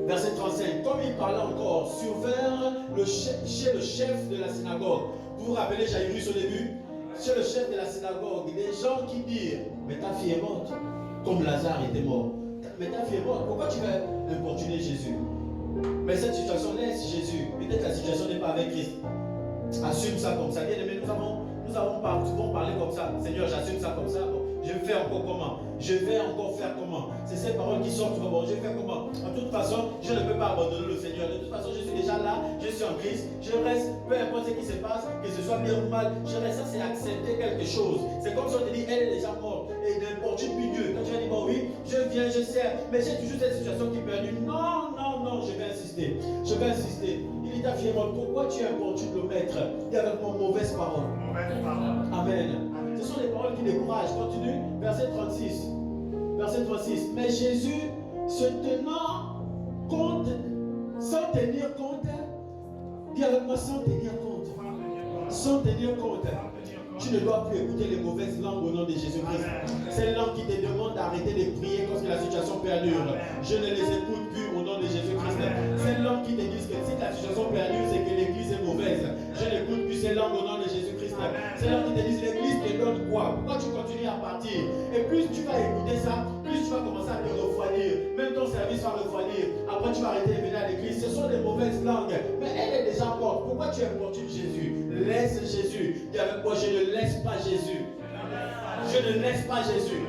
Verset 35. comme il parlait encore, survinrent chez le chef de la synagogue. Vous vous rappelez Jairus au début? Chez le chef de la synagogue, des gens qui dirent, mais ta fille est morte, comme Lazare était mort. Mais ta fille est morte, pourquoi tu vas importuner Jésus? Mais cette situation laisse Jésus. Peut-être la situation n'est pas avec Christ. Assume ça comme ça. Bien aimé, nous avons parlé comme ça. Seigneur, j'assume ça comme ça. Je vais faire encore comment? Je vais encore faire comment? C'est ces paroles qui sortent comment? Je vais faire comment? En toute façon, je ne peux pas abandonner le Seigneur. De toute façon, je suis déjà là, je suis en Christ, je reste, peu importe ce qui se passe, que ce soit bien ou mal, je reste. Ça, c'est accepter quelque chose. C'est comme si on te dit, elle est déjà morte. Et d'importune puis Dieu. Quand tu vas dire, bon oui, je viens, je sers, mais j'ai toujours cette situation qui perdure. Non, non, non, je vais insister. Je vais insister. Il dit ta fille est morte. Pourquoi tu importunes le maître? Et avec mon mauvaise parole. Amen. Ce sont les paroles qui découragent. Continue, verset 36. Verset 36. Mais Jésus, se tenant compte, sans tenir compte, dis avec moi, sans tenir compte. Sans tenir compte. Tu ne dois plus écouter les mauvaises langues au nom de Jésus-Christ. Ces langues qui te demandent d'arrêter de prier lorsque la situation perdure. Je ne les écoute plus au nom de Jésus-Christ. Ces langues qui te disent que si la situation perdure, c'est que l'église est mauvaise. Je n'écoute plus ces langues au nom de Jésus-Christ. Ces langues qui te disent l'église te donne quoi? Pourquoi tu continues à partir? Et plus tu vas écouter ça, plus tu vas commencer à te refroidir. Même ton service va refroidir. Après tu vas arrêter de venir à l'église. Ce sont des mauvaises langues. Mais elle est déjà morte. Pourquoi tu importunes Jésus? Laisse Jésus. Dis avec moi, je ne laisse pas Jésus. Je ne laisse pas Jésus.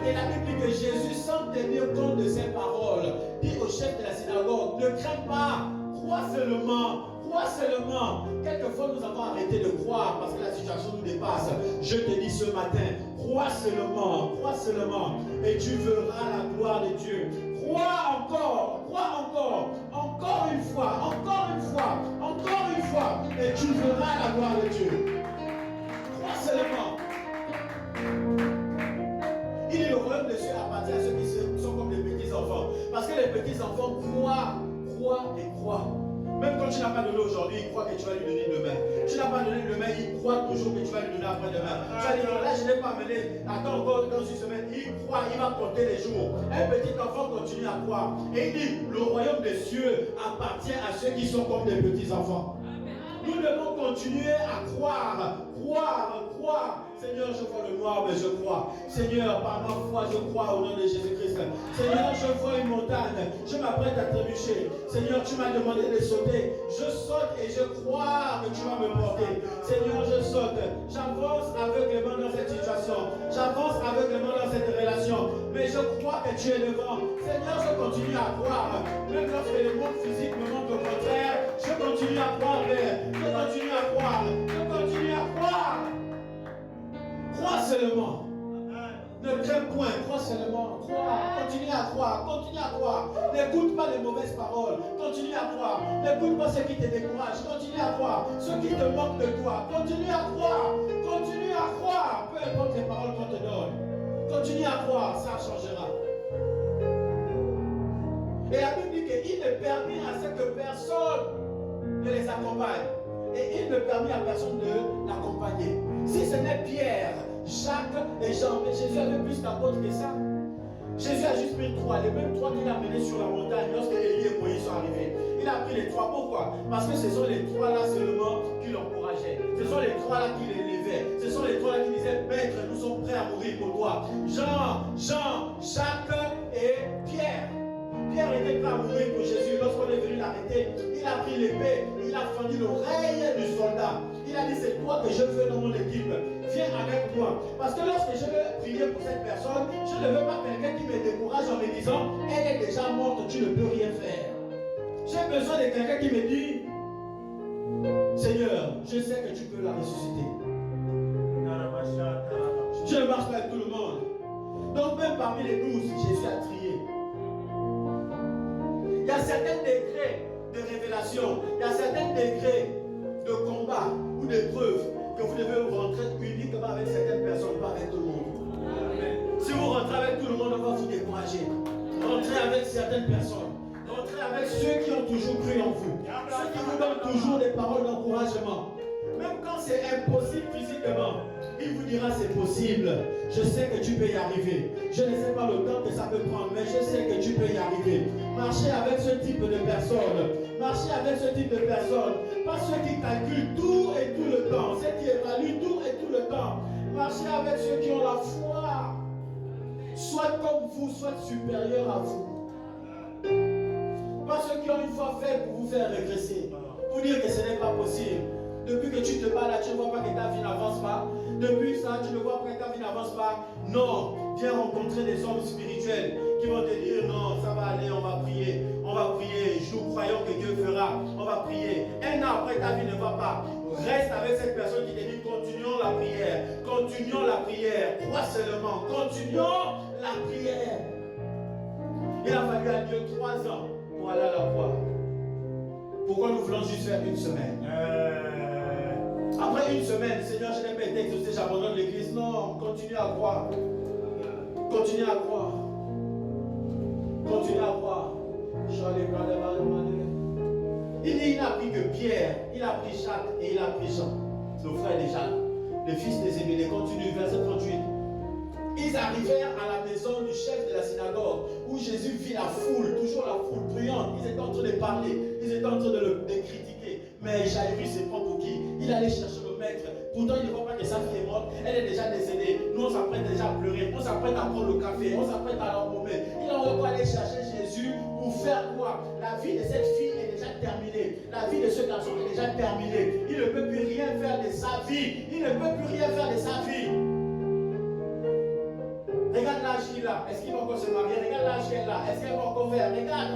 Et la Bible dit que Jésus, sans tenir compte de ses paroles, dit au chef de la synagogue, ne crains pas, crois seulement. Crois seulement. Quelquefois, nous avons arrêté de croire parce que la situation nous dépasse. Je te dis ce matin, crois seulement, et tu verras la gloire de Dieu. Crois encore une fois, et tu verras la gloire de Dieu. Crois seulement. Il dit le royaume de Dieu appartient à ceux qui sont comme les petits enfants. Parce que les petits enfants croient. Même quand tu n'as pas donné aujourd'hui, il croit que tu vas lui donner demain. Tu n'as pas donné demain, il croit toujours que tu vas lui donner après-demain. Tu vas dire, là je n'ai pas amené, attends encore dans une semaine, il croit, il va compter les jours. Un petit enfant continue à croire. Et il dit, le royaume des cieux appartient à ceux qui sont comme des petits enfants. Nous devons continuer à croire. Seigneur, je vois le noir, mais je crois. Seigneur, par ma foi, je crois au nom de Jésus-Christ. Seigneur, je vois une montagne. Je m'apprête à trébucher. Seigneur, tu m'as demandé de sauter. Je saute et je crois que tu vas me porter. Seigneur, je saute. J'avance aveuglément dans cette situation. J'avance aveuglément dans cette relation. Mais je crois que tu es devant. Seigneur, je continue à croire. Même lorsque le monde physique me montre au contraire, je continue à croire, Père. Je continue à croire. Crois seulement. Ne crains point, crois seulement. Crois, continue à croire. N'écoute pas les mauvaises paroles. Continue à croire. N'écoute pas ceux qui te découragent. Continue à croire. Ceux qui te moquent de toi. Continue à croire. Peu importe les paroles qu'on te donne. Continue à croire, ça changera. Et la Bible dit qu'il ne permet à ce que personne ne les accompagne. Et il ne permet à personne de l'accompagner. Si ce n'est Pierre, Jacques et Jean, mais Jésus avait plus d'apôtres que ça. Jésus a juste pris 3, les mêmes 3 qu'il a menés sur la montagne lorsque Élie et Moïse sont arrivés. Il a pris les 3. Pourquoi? Parce que ce sont les 3 là seulement qui l'encourageaient. Ce sont les 3 là qui l'élevaient. Ce sont les 3 là qui disaient, Maître, nous sommes prêts à mourir pour toi. Jean, Jacques et Pierre. Pierre était prêt à mourir pour Jésus. Lorsqu'on est venu l'arrêter, il a pris l'épée, il a fendu l'oreille du soldat. Il a dit, c'est toi que je veux dans mon équipe. Viens avec moi. Parce que lorsque je veux prier pour cette personne, je ne veux pas quelqu'un qui me décourage en me disant, elle est déjà morte, tu ne peux rien faire. J'ai besoin de quelqu'un qui me dit, Seigneur, je sais que tu peux la ressusciter. Je ne marche pas avec tout le monde. Donc même parmi les 12, Jésus a trié. Il y a certains degrés de révélation, il y a certains degrés de combat ou d'épreuve que vous devez rentrer uniquement avec certaines personnes, pas avec tout le monde. Si vous rentrez avec tout le monde, on va vous décourager. Rentrez avec certaines personnes. Rentrez avec ceux qui ont toujours cru en vous. Ceux qui vous donnent toujours des paroles d'encouragement. Même quand c'est impossible physiquement, il vous dira c'est possible. Je sais que tu peux y arriver. Je ne sais pas le temps que ça peut prendre, mais je sais que tu peux y arriver. Marchez avec ce type de personnes. Marchez avec ce type de personnes. Pas ceux qui calculent tout et tout le temps. Ceux qui évaluent tout et tout le temps. Marchez avec ceux qui ont la foi. Soit comme vous, soit supérieurs à vous. Pas ceux qui ont une foi faible pour vous faire régresser. Pour dire que ce n'est pas possible. Depuis que tu te bats là, tu ne vois pas que ta vie n'avance pas. Depuis ça, tu ne vois pas que ta vie n'avance pas. Non, viens rencontrer des hommes spirituels qui vont te dire non, ça va aller, on va prier. On va prier, nous croyons que Dieu fera. On va prier. Un an après, ta vie ne va pas. Reste avec cette personne qui te dit continuons la prière. Continuons la prière. Crois seulement. Continuons la prière. Il a fallu à Dieu 3 ans pour aller à la croix. Pourquoi nous voulons juste faire une semaine? Après une semaine, Seigneur, je n'ai pas été exaucé, j'abandonne l'église. Non, continue à croire. Continue à croire. Continue à croire. Il n'a pris que Pierre, il a pris Jacques et il a pris Jean, le frère de Jacques, le fils des Zébédée. Continue, verset 38. Ils arrivèrent à la maison du chef de la synagogue où Jésus vit la foule, toujours la foule bruyante. Ils étaient en train de parler, ils étaient en train de critiquer. Mais Jairus se prend pour qui? Il allait chercher le maître. Pourtant, il ne voit pas que sa fille est morte. Elle est déjà décédée. Nous, on s'apprête déjà à pleurer. On s'apprête à prendre le café. On s'apprête à l'embaumer. Il en va aller chercher Jésus pour faire quoi? La vie de cette fille est déjà terminée. La vie de ce garçon est déjà terminée. Il ne peut plus rien faire de sa vie. Il ne peut plus rien faire de sa vie. Regarde l'âge qu'il a. Est-ce qu'il va encore se marier? Regarde l'âge qu'elle a. Est-ce qu'elle va encore faire? Regarde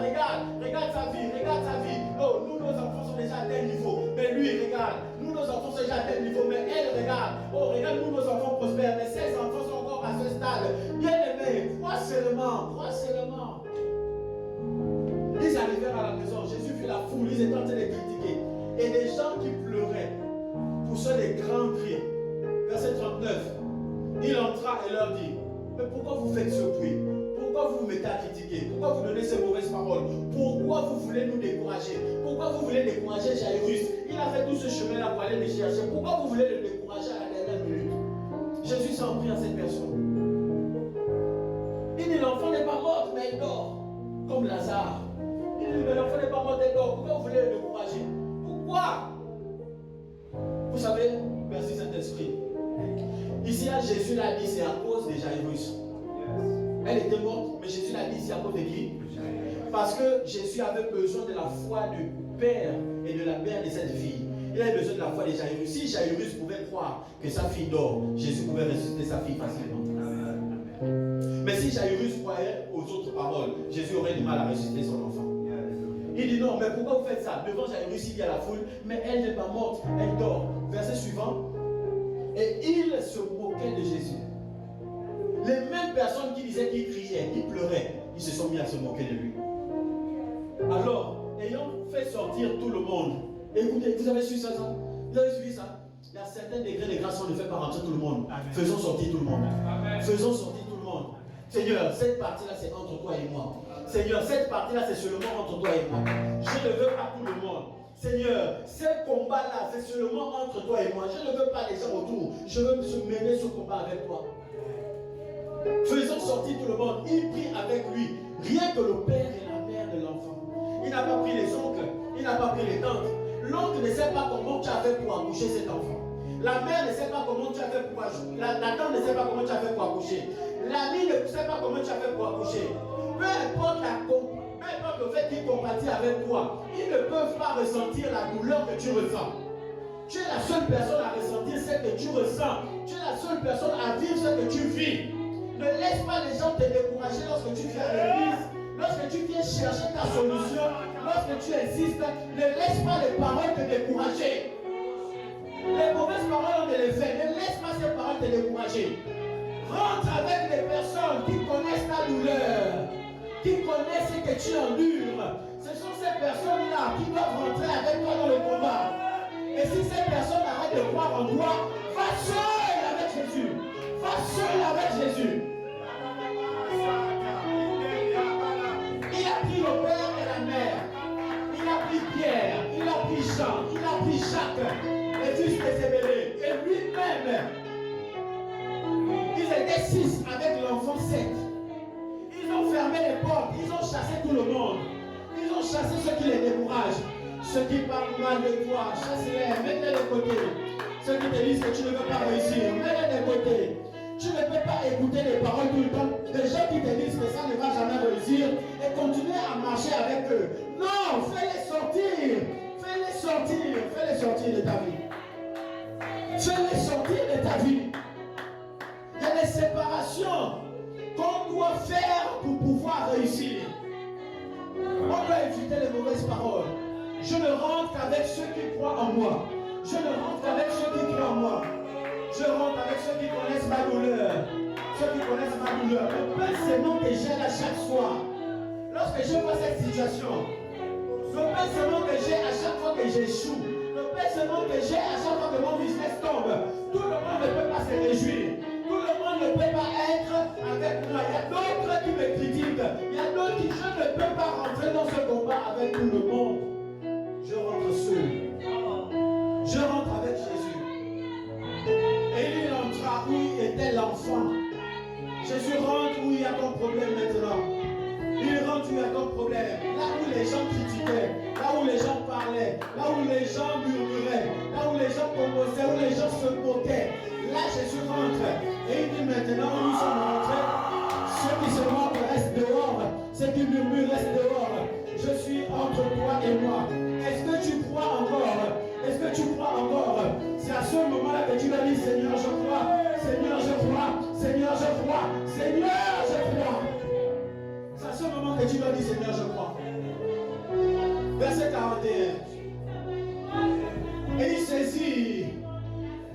sa vie. Regarde sa vie. Oh, nous, nos enfants sont déjà à tel niveau. Mais lui, regarde. Nous, nos enfants sont déjà à tel niveau. Mais elle, regarde. Oh, regarde, nous, nos enfants prospèrent. Mais ses enfants sont encore à ce stade. Bien aimé, crois seulement. Crois seulement. Ils arrivèrent à la maison. Jésus vit la foule. Ils étaient en train de critiquer. Et des gens qui pleuraient poussaient des grands cris. Verset 39. Il entra et leur dit: mais pourquoi vous faites ce bruit? Pourquoi vous vous mettez à critiquer? Pourquoi vous donnez ces mauvaises paroles? Pourquoi vous voulez nous décourager? Pourquoi vous voulez décourager Jairus? Il a fait tout ce chemin-là pour aller le chercher. Pourquoi vous voulez le décourager à la dernière minute? Jésus s'en prie à cette personne. Il dit: l'enfant n'est pas mort, mais il dort. Comme Lazare. Il dit: mais l'enfant n'est pas mort, il dort. Pourquoi vous voulez le décourager? Pourquoi? Vous savez, merci Saint-Esprit. Ici, là, Jésus l'a dit, c'est à cause de Jairus. Elle était morte, mais Jésus l'a dit, c'est à cause de qui? Parce que Jésus avait besoin de la foi du père et de la mère de cette fille. Il avait besoin de la foi de Jairus. Si Jairus pouvait croire que sa fille dort, Jésus pouvait ressusciter sa fille facilement. Mais si Jairus croyait aux autres paroles, Jésus aurait du mal à ressusciter son enfant. Il dit: non, mais pourquoi vous faites ça? Devant Jairus, il y a la foule, mais elle n'est pas morte, elle dort. Verset suivant. Et il se moquait de Jésus. Les mêmes personnes qui disaient qu'il criait, qu'il pleurait, ils se sont mis à se moquer de lui. Alors, ayant fait sortir tout le monde, écoutez, vous avez suivi ça? Vous avez suivi ça? Il y a certains degrés de grâce, on ne fait pas rentrer tout le monde. Amen. Faisons sortir tout le monde. Amen. Faisons sortir tout le monde. Seigneur, cette partie-là, c'est entre toi et moi. Seigneur, cette partie-là, c'est seulement entre toi et moi. Je ne veux pas tout le monde. Seigneur, ce combat-là, c'est seulement entre toi et moi. Je ne veux pas les gens autour. Je veux mener ce combat avec toi. Faisons sortir tout le monde. Il prit avec lui rien que le père et la mère de l'enfant. Il n'a pas pris les oncles, il n'a pas pris les tantes. L'oncle ne sait pas comment tu as fait pour accoucher cet enfant. La mère ne sait pas comment tu as fait pour accoucher. La tante ne sait pas comment tu as fait pour accoucher. L'ami ne sait pas comment tu as fait pour accoucher. Peu importe le fait qu'ils compatissent avec toi, ils ne peuvent pas ressentir la douleur que tu ressens. Tu es la seule personne à ressentir ce que tu ressens. Tu es la seule personne à vivre ce que tu vis. Ne laisse pas les gens te décourager lorsque tu viens à l'église, lorsque tu viens chercher ta solution, lorsque tu insistes. Ne laisse pas les paroles te décourager. Les mauvaises paroles ont de l'effet. Ne laisse pas ces paroles te décourager. Rentre avec des personnes qui connaissent ta douleur, qui connaissent ce que tu endures. Ce sont ces personnes-là qui doivent rentrer avec toi dans le combat. Et si ces personnes arrêtent de croire en toi, va seul avec Jésus. Va seul avec Jésus. Il a pris le père et la mère. Il a pris Pierre, il a pris Jean, il a pris Jacques, le fils de Zébédée. Et lui-même, ils étaient 6 avec l'enfant 7. Ils ont fermé les les portes, ils ont chassé tout le monde. Ils ont chassé ceux qui les découragent. Ceux qui parlent mal de toi, chasse-les, mets-les de côté. Ceux qui te disent que tu ne veux pas réussir, mets-les de côté. Tu ne peux pas écouter les paroles tout le temps. Des gens qui te disent que ça ne va jamais réussir et continuer à marcher avec eux. Non, fais-les sortir. Fais-les sortir. Fais-les sortir de ta vie. Fais-les sortir de ta vie. Il y a des séparations qu'on doit faire pour pouvoir réussir. On doit éviter les mauvaises paroles. Je ne rentre qu'avec ceux qui croient en moi. Je ne rentre qu'avec ceux qui croient en moi. Je rentre avec ceux qui connaissent ma douleur. Ceux qui connaissent ma douleur. Le pincement que j'ai à chaque soir. Lorsque je vois cette situation. Le pincement que j'ai à chaque fois que j'échoue. Le pincement que j'ai à chaque fois que mon business tombe. Tout le monde ne peut pas se réjouir. Tout le monde ne peut pas être avec moi. Il y a d'autres qui me critiquent. Il y a d'autres qui je ne peux pas rentrer dans ce combat avec tout le monde. Je rentre seul. Je rentre avec Jésus. Et il entra où était l'enfant. Jésus rentre où il y a ton problème maintenant. Il rentre où il y a ton problème. Là où les gens critiquaient, là où les gens parlaient, là où les gens murmuraient, là où les gens composaient, où les gens se moquaient. Là Jésus rentre. Et il dit maintenant où nous sommes rentrés. Ceux qui se moquent restent dehors. Ceux qui murmurent restent dehors. Je suis entre toi et moi. Est-ce que tu crois encore? Est-ce que tu crois encore? C'est à ce moment-là que tu vas dire Seigneur, je crois. Seigneur, je crois. Seigneur, je crois. Seigneur, je crois. C'est à ce moment que tu vas dire Seigneur, je crois. Verset 41. Et il saisit.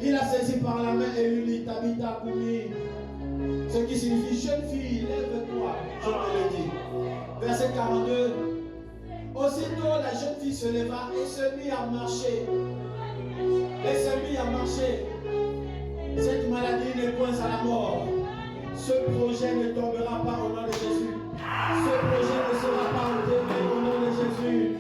Il a saisi par la main et lui dit Tabitha Koumi. Ce qui signifie jeune fille, lève-toi. Je te le dis. Verset 42. Aussitôt la jeune fille se leva et se mit à marcher. Elle se mit à marcher. Cette maladie n'est point à la mort. Ce projet ne tombera pas au nom de Jésus. Ce projet ne sera pas enterré au nom de Jésus.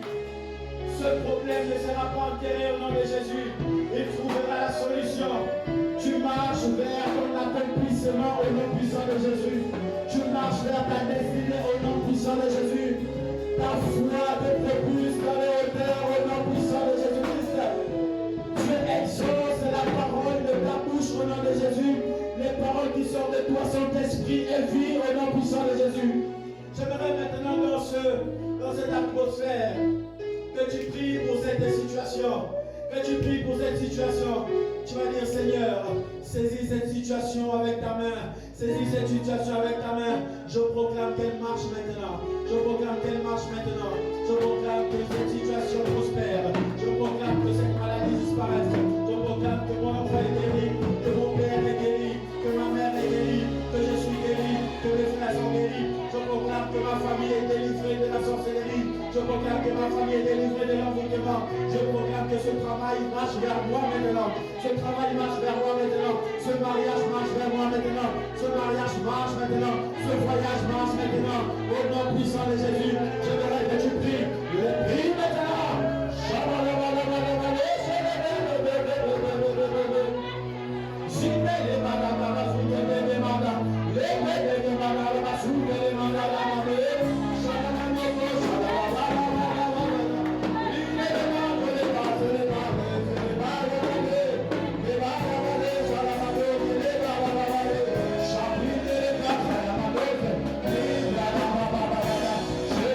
Ce problème ne sera pas enterré au nom de Jésus. Il trouvera la solution. Tu marches vers ton accomplissement au nom puissant de Jésus. Tu marches vers ta destinée au nom puissant de Jésus. Ta foi te propulse dans les hauteurs au nom puissant de Jésus-Christ. Tu exauces la parole de ta bouche au nom de Jésus. Les paroles qui sortent de toi sont esprit et vie au nom puissant de Jésus. J'aimerais maintenant dans cette atmosphère que tu pries pour cette situation. Que tu pries pour cette situation. Tu vas dire Seigneur, saisis cette situation avec ta main. Saisis cette situation avec ta main. Je proclame qu'elle marche maintenant. Je proclame qu'elle marche maintenant. Je proclame que cette situation prospère. Je proclame que cette maladie disparaisse. Je proclame que mon enfant est guéri, que mon père est guéri, que ma mère est guérie, que je suis guéri, que mes frères sont guéris. Je proclame que ma famille est délivrée de la sorcellerie. Je proclame que ma famille est délivrée de l'envoûtement. Je proclame que ce travail marche vers moi maintenant. Ce travail marche vers moi maintenant. Ce mariage marche vers moi maintenant. Ce mariage marche maintenant. Ce voyage marche maintenant. Au nom puissant de Jésus, je voudrais que tu pries. Le prie maintenant. Je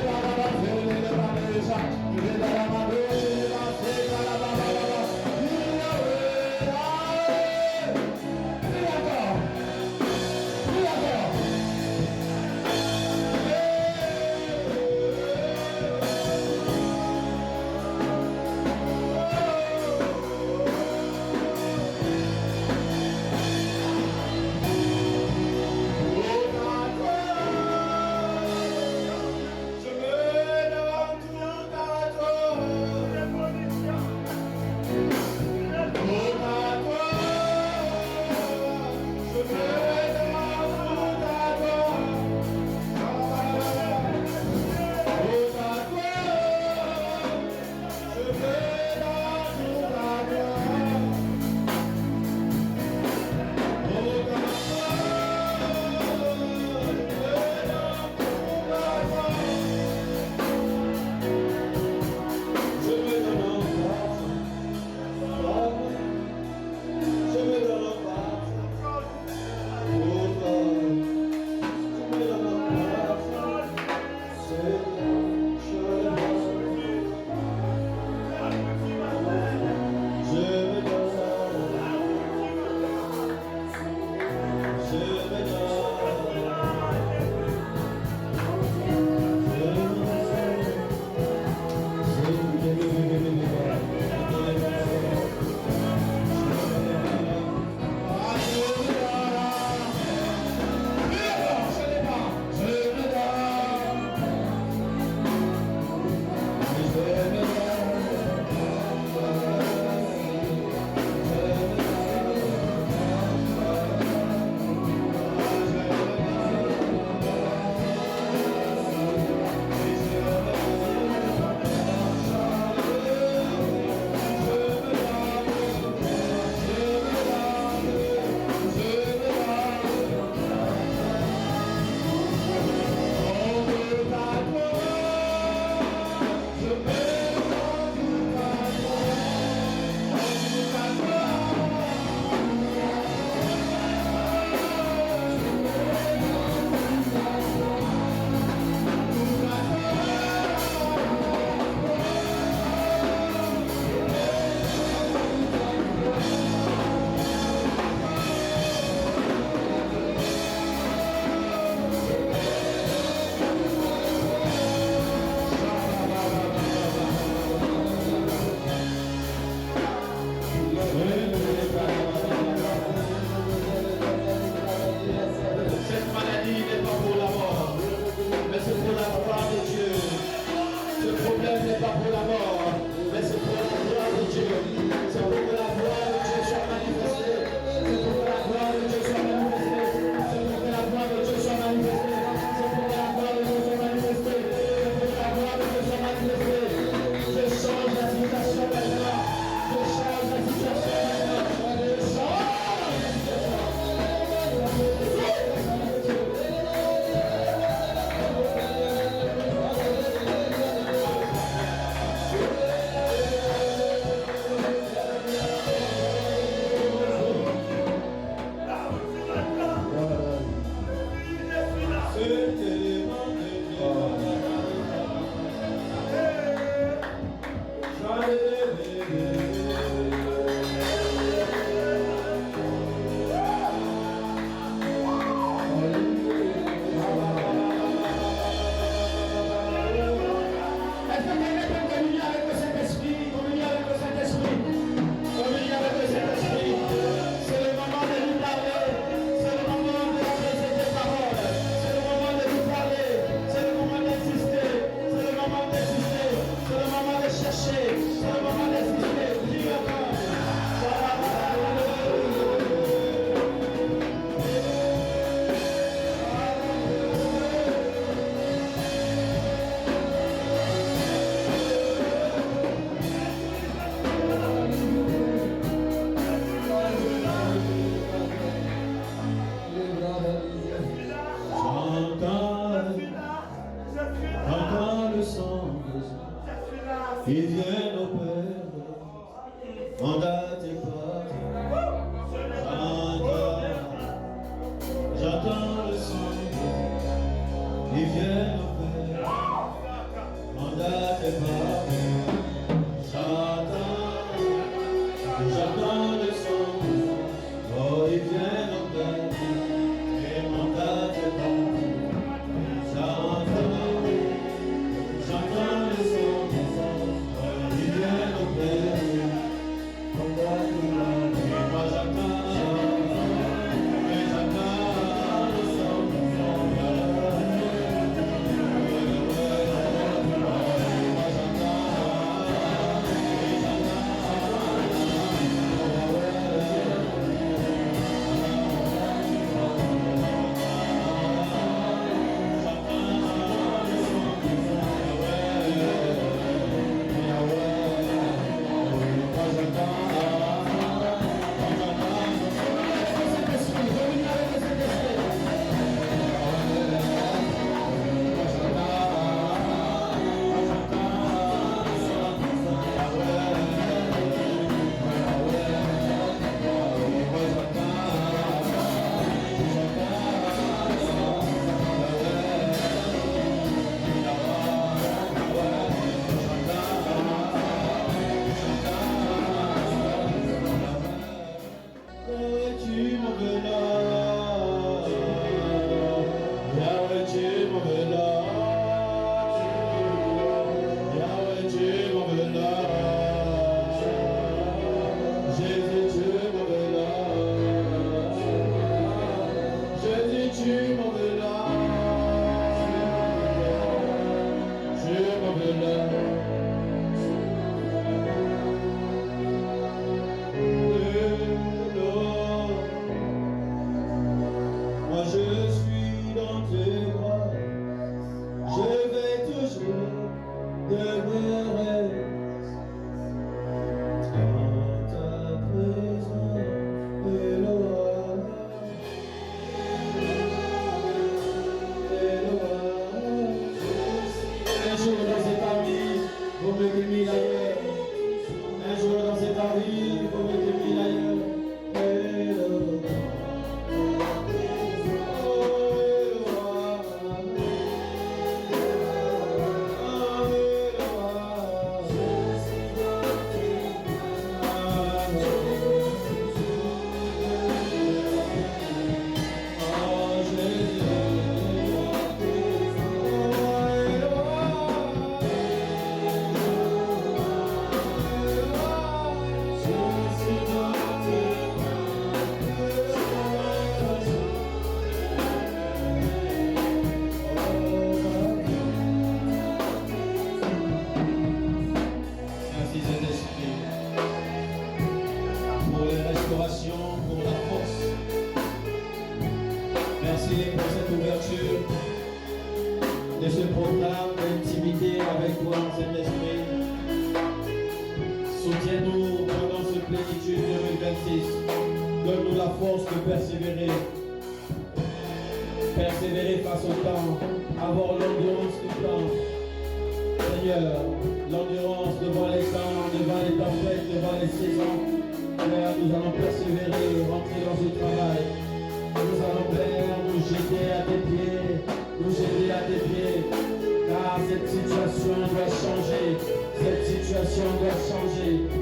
le sang de Jésus. Ils viennent au Père, mandat et j'entends le sang de Jésus. Ils viennent au Père, mandat et j'entends le sang de Jésus. Oh, ils viennent au Père, et mandat et j'entends le sang de Jésus. Ils viennent au Père, mandat et moi j'entends.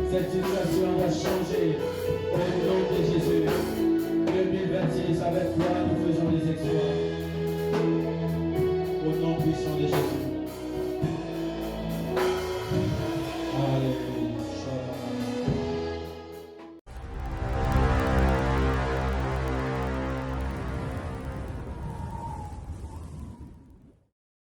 Cette situation va changer. Au nom de Jésus. 2026, avec toi, nous faisons des exploits. Au nom puissant de Jésus.